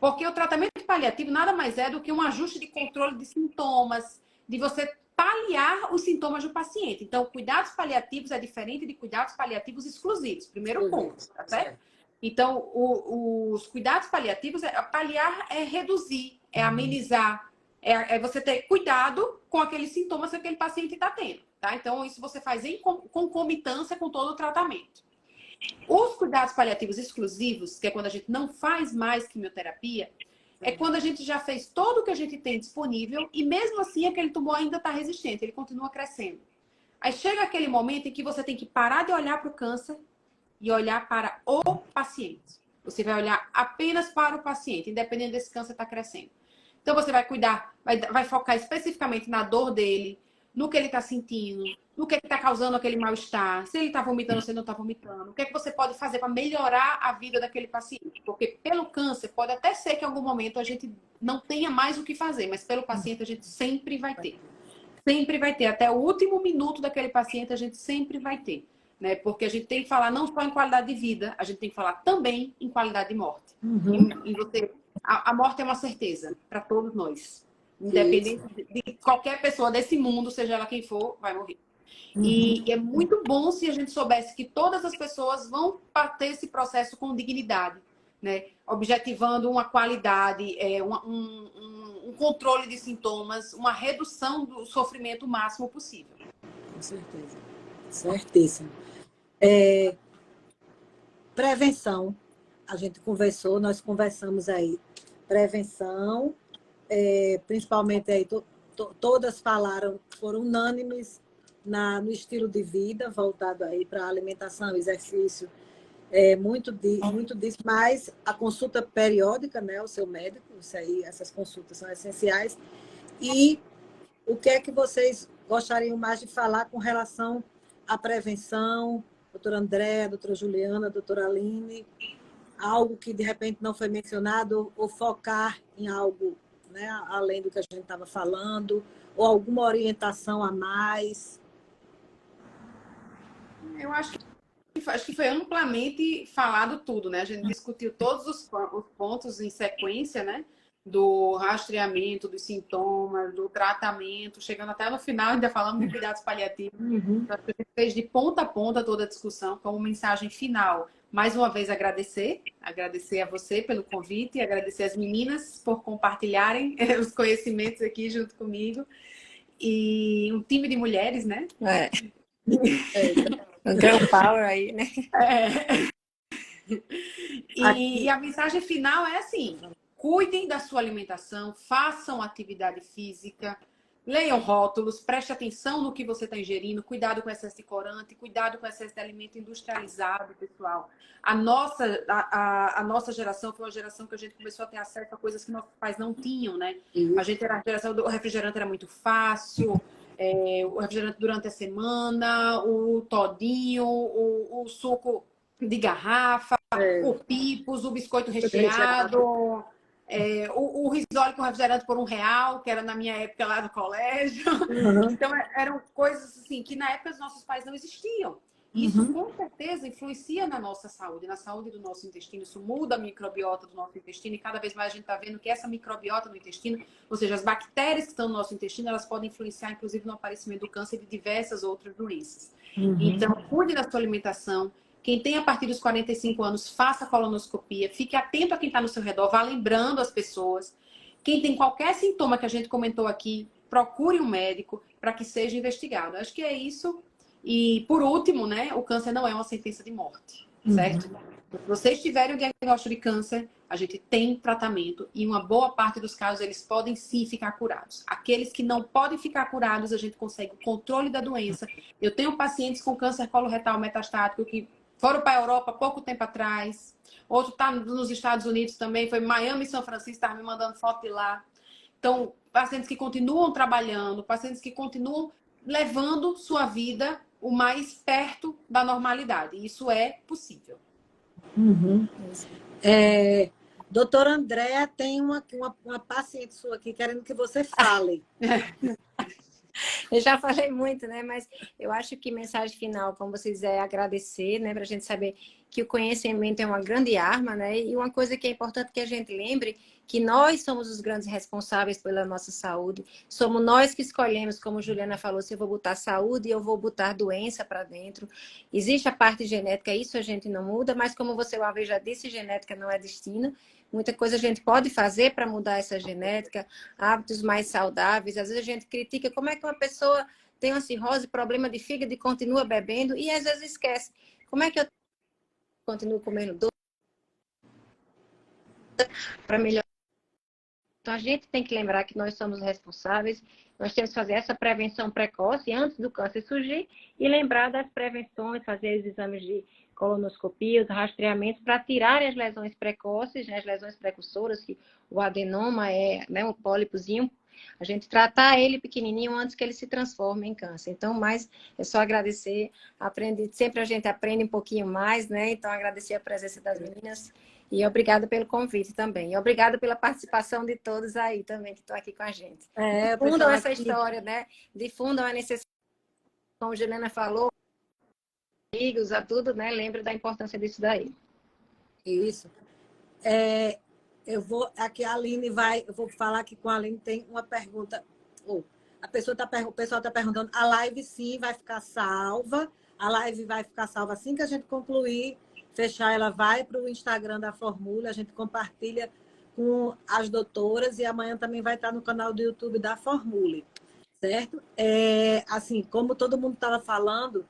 Porque o tratamento paliativo nada mais é do que um ajuste de controle de sintomas, de você paliar os sintomas do paciente. Então, cuidados paliativos é diferente de cuidados paliativos exclusivos. Primeiro ponto, tá certo? Então, os cuidados paliativos, paliar é reduzir, é amenizar, é você ter cuidado com aqueles sintomas que aquele paciente está tendo, tá? Então, isso você faz em concomitância com todo o tratamento. Os cuidados paliativos exclusivos, que é quando a gente não faz mais quimioterapia, é quando a gente já fez todo o que a gente tem disponível e mesmo assim aquele tumor ainda está resistente, ele continua crescendo. Aí chega aquele momento em que você tem que parar de olhar para o câncer e olhar para o paciente. Você vai olhar apenas para o paciente, independente desse câncer estar crescendo. Então você vai cuidar, vai focar especificamente na dor dele, no que ele está sentindo, no que está causando aquele mal-estar, se ele está vomitando ou se ele não está vomitando, o que é que você pode fazer para melhorar a vida daquele paciente. Porque pelo câncer, pode até ser que em algum momento a gente não tenha mais o que fazer, mas pelo paciente a gente sempre vai ter. Sempre vai ter. Até o último minuto daquele paciente a gente sempre vai ter. Né? Porque a gente tem que falar não só em qualidade de vida, a gente tem que falar também em qualidade de morte. A morte é uma certeza para todos nós. Independente de qualquer pessoa desse mundo, seja ela quem for, vai morrer. E é muito bom se a gente soubesse que todas as pessoas vão ter esse processo com dignidade, né? Objetivando uma qualidade, um controle de sintomas, uma redução do sofrimento o máximo possível.
Com certeza. Certíssimo. Prevenção. A gente conversou, nós conversamos aí. Prevenção, principalmente aí, todas falaram, foram unânimes no estilo de vida, voltado aí para alimentação, exercício, muito disso, mas a consulta periódica, né, o seu médico, isso aí, essas consultas são essenciais. E o que é que vocês gostariam mais de falar com relação à prevenção, doutora Andréa, doutora Juliana, doutora Aline, algo que de repente não foi mencionado, ou focar em algo, né, além do que a gente estava falando, ou alguma orientação a mais?
Eu acho que foi amplamente falado tudo, né? A gente discutiu todos os pontos em sequência, né? Do rastreamento, dos sintomas, do tratamento, chegando até no final, ainda falamos de cuidados paliativos. Então, a gente fez de ponta a ponta toda a discussão, como mensagem final. Mais uma vez, agradecer a você pelo convite, agradecer as meninas por compartilharem os conhecimentos aqui junto comigo. E um time de mulheres, né?
Um girl power aí, né?
E a mensagem final é assim: cuidem da sua alimentação, façam atividade física, leiam rótulos, preste atenção no que você está ingerindo, cuidado com excesso de corante, cuidado com excesso de alimento industrializado, pessoal. A nossa geração foi uma geração que a gente começou a ter acesso a coisas que nossos pais não tinham, né? A gente era a geração do refrigerante, era muito fácil. O refrigerante durante a semana, o todinho, o suco de garrafa, o pipos, o biscoito recheado, o risole com refrigerante por R$1, que era na minha época lá no colégio. Então, eram coisas assim que na época dos nossos pais não existiam. Isso, com certeza, influencia na nossa saúde, na saúde do nosso intestino. Isso muda a microbiota do nosso intestino e cada vez mais a gente está vendo que essa microbiota no intestino, ou seja, as bactérias que estão no nosso intestino, elas podem influenciar, inclusive, no aparecimento do câncer e de diversas outras doenças. Então, cuide da sua alimentação. Quem tem a partir dos 45 anos, faça colonoscopia. Fique atento a quem está no seu redor, vá lembrando as pessoas. Quem tem qualquer sintoma que a gente comentou aqui, procure um médico para que seja investigado. Acho que é isso. E, por último, né, o câncer não é uma sentença de morte, certo? Se vocês tiverem o diagnóstico de câncer, a gente tem tratamento e uma boa parte dos casos eles podem sim ficar curados. Aqueles que não podem ficar curados, a gente consegue o controle da doença. Eu tenho pacientes com câncer coloretal metastático que foram para a Europa há pouco tempo atrás. Outro está nos Estados Unidos também, foi Miami e São Francisco, estava me mandando foto de lá. Então, pacientes que continuam trabalhando, pacientes que continuam levando sua vida o mais perto da normalidade. Isso é possível.
Doutora Andréa, tem uma paciente sua aqui querendo que você fale.
Eu já falei muito, né? Mas eu acho que mensagem final, como vocês é agradecer, né? Para a gente saber que o conhecimento é uma grande arma, né? E uma coisa que é importante que a gente lembre que nós somos os grandes responsáveis pela nossa saúde. Somos nós que escolhemos, como Juliana falou, se eu vou botar saúde e eu vou botar doença para dentro. Existe a parte genética, isso a gente não muda, mas como você uma vez já disse, genética não é destino. Muita coisa a gente pode fazer para mudar essa genética, hábitos mais saudáveis. Às vezes a gente critica como é que uma pessoa tem uma cirrose, problema de fígado e continua bebendo e às vezes esquece. Como é que eu continuo comendo doce para melhorar? Então a gente tem que lembrar que nós somos responsáveis, nós temos que fazer essa prevenção precoce antes do câncer surgir e lembrar das prevenções, fazer os exames de colonoscopia, os rastreamentos para tirar as lesões precoces, né, as lesões precursoras, que o adenoma é, né, um pólipozinho, a gente tratar ele pequenininho antes que ele se transforme em câncer. Então, mais é só agradecer, sempre a gente aprende um pouquinho mais, né? Então, agradecer a presença das meninas e obrigada pelo convite também. E obrigada pela participação de todos aí também que estão aqui com a gente. Difundam essa história, né? Difundam a necessidade, como a Juliana falou, amigos, a tudo, né? Lembra da importância disso daí.
Isso. Eu vou aqui, a Aline eu vou falar que com a Aline tem uma pergunta. o pessoal está perguntando, a live sim vai ficar salva, a live vai ficar salva assim que a gente concluir, fechar, ela vai para o Instagram da Formule, a gente compartilha com as doutoras e amanhã também vai estar no canal do YouTube da Formule, certo? Assim, como todo mundo estava falando,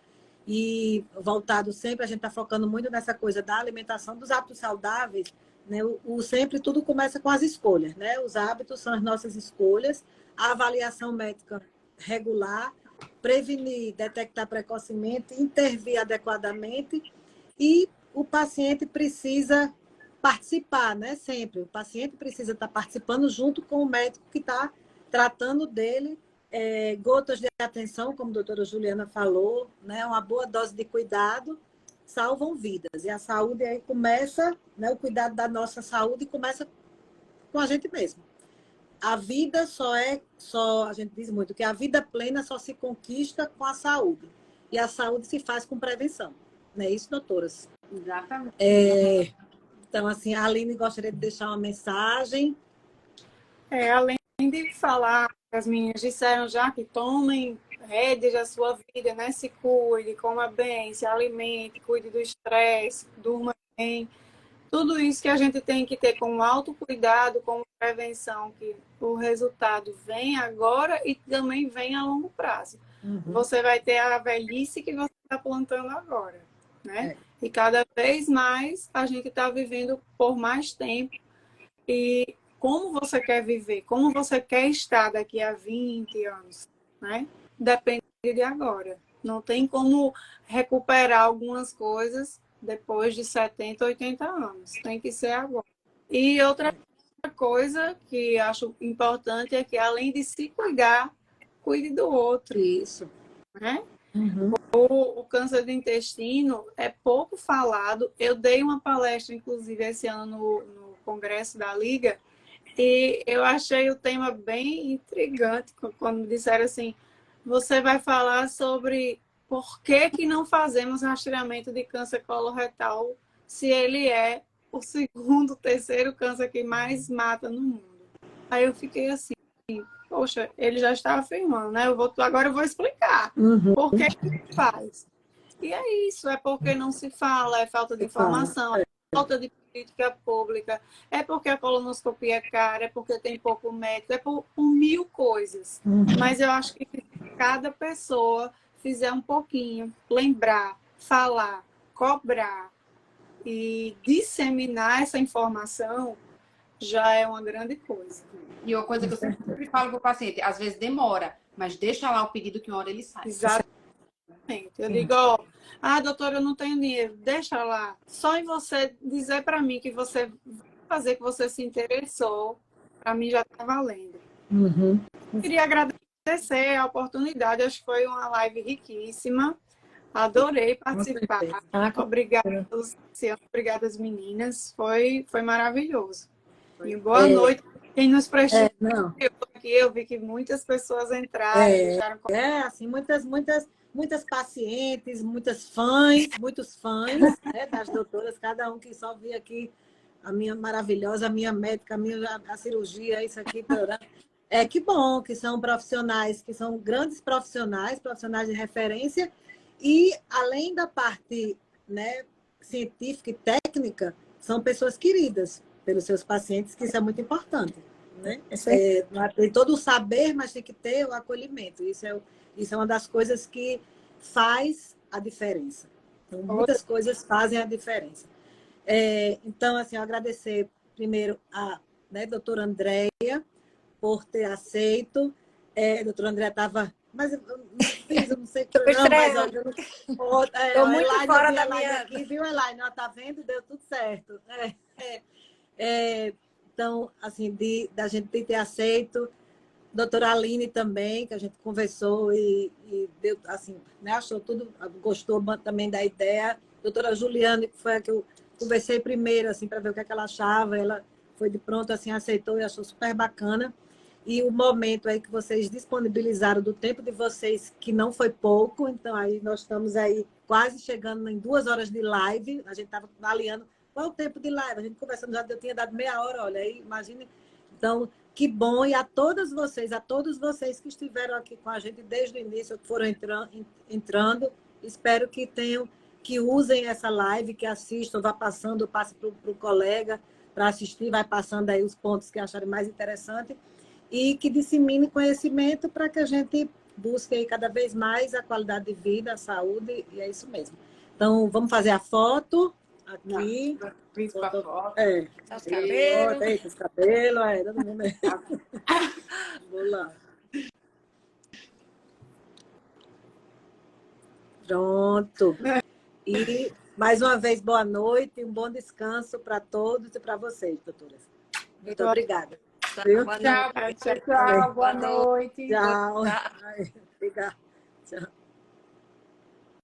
e voltado sempre, a gente está focando muito nessa coisa da alimentação, dos hábitos saudáveis, né? Sempre tudo começa com as escolhas, né? Os hábitos são as nossas escolhas, a avaliação médica regular, prevenir, detectar precocemente, intervir adequadamente e o paciente precisa participar, né? Sempre. O paciente precisa estar participando junto com o médico que está tratando dele. Gotas de atenção, como a doutora Juliana falou, né? Uma boa dose de cuidado salvam vidas. E a saúde aí começa, né? O cuidado da nossa saúde começa com a gente mesmo. A vida a gente diz muito que a vida plena só se conquista com a saúde. E a saúde se faz com prevenção. Não é isso, doutoras?
Exatamente.
Então, assim, a Aline gostaria de deixar uma mensagem.
Além de falar, as meninas disseram já que tomem rédeas da sua vida, né? Se cuide, coma bem, se alimente, cuide do estresse, durma bem. Tudo isso que a gente tem que ter como autocuidado, como prevenção, que o resultado vem agora e também vem a longo prazo. Uhum. Você vai ter a velhice que você está plantando agora, né? E cada vez mais a gente está vivendo por mais tempo. E como você quer viver, como você quer estar daqui a 20 anos, né? Depende de agora. Não tem como recuperar algumas coisas depois de 70, 80 anos. Tem que ser agora. E outra coisa que acho importante é que, além de se cuidar, cuide do outro.
Isso.
Né? Uhum. O câncer do intestino é pouco falado. Eu dei uma palestra, inclusive, esse ano no Congresso da Liga, e eu achei o tema bem intrigante quando me disseram assim, você vai falar sobre por que não fazemos rastreamento de câncer coloretal se ele é o segundo, terceiro câncer que mais mata no mundo. Aí eu fiquei assim, poxa, ele já está afirmando, né? Agora eu vou explicar por que faz. E é isso, é porque não se fala, é falta de informação, é falta de política pública, é porque a colonoscopia é cara, é porque tem pouco médico, é por mil coisas. Mas eu acho que se cada pessoa fizer um pouquinho, lembrar, falar, cobrar e disseminar essa informação, já é uma grande coisa.
E uma coisa que eu sempre falo para o paciente, às vezes demora, mas deixa lá o pedido que uma hora ele sai.
Exatamente. Eu digo, doutora, eu não tenho dinheiro, deixa lá. Só em você dizer para mim que você vai fazer, que você se interessou, para mim já está valendo.
Uhum.
Queria agradecer a oportunidade, acho que foi uma live riquíssima. Adorei participar. Obrigada, Luciana, obrigada às meninas. Foi maravilhoso. E boa noite. Quem nos prestou aqui, eu vi que muitas pessoas entraram. Deixaram...
assim, muitas pacientes, muitos fãs, né, das doutoras, cada um que só via aqui a minha maravilhosa, a minha médica, a cirurgia, isso aqui. Que bom que são profissionais, que são grandes profissionais de referência, e além da parte, né, científica e técnica, são pessoas queridas pelos seus pacientes, que isso é muito importante. Né? Tem todo o saber, mas tem que ter o acolhimento. Isso é uma das coisas que faz a diferença. Então, muitas coisas fazem a diferença. Então, assim, eu agradecer primeiro a doutora Andréia por ter aceito. A doutora Andréia estava... Mas eu não sei que não, mas olha,
estou muito fora da minha...
Aqui, viu, Elaine? Ela está vendo? Deu tudo certo. Então, assim, da gente ter aceito, doutora Aline também, que a gente conversou e deu, assim, né, achou tudo, gostou também da ideia. Doutora Juliana, que foi a que eu conversei primeiro, assim, para ver o que é que ela achava, ela foi de pronto, assim, aceitou e achou super bacana. E o momento aí que vocês disponibilizaram do tempo de vocês, que não foi pouco, então aí nós estamos aí quase chegando em 2 horas de live, a gente estava avaliando qual o tempo de live, a gente conversando, já eu tinha dado meia hora, olha aí, imagine. Então, Que bom, e a todos vocês que estiveram aqui com a gente desde o início, que foram entrando, espero que tenham, que usem essa live, que assistam, vá passando, passe para o colega para assistir, vai passando aí os pontos que acharem mais interessante e que dissemine conhecimento para que a gente busque aí cada vez mais a qualidade de vida, a saúde, e é isso mesmo. Então, vamos fazer a foto aqui.
Fiz pra foto.
Os cabelos.
Eita, os cabelos, todo mundo aí. Vou lá. Pronto. E, mais uma vez, boa noite, um bom descanso para todos e para vocês, doutoras. Muito obrigada. Viu?
Boa
Tchau,
noite.
pessoal. Boa noite.
Tchau. Obrigada. Tchau.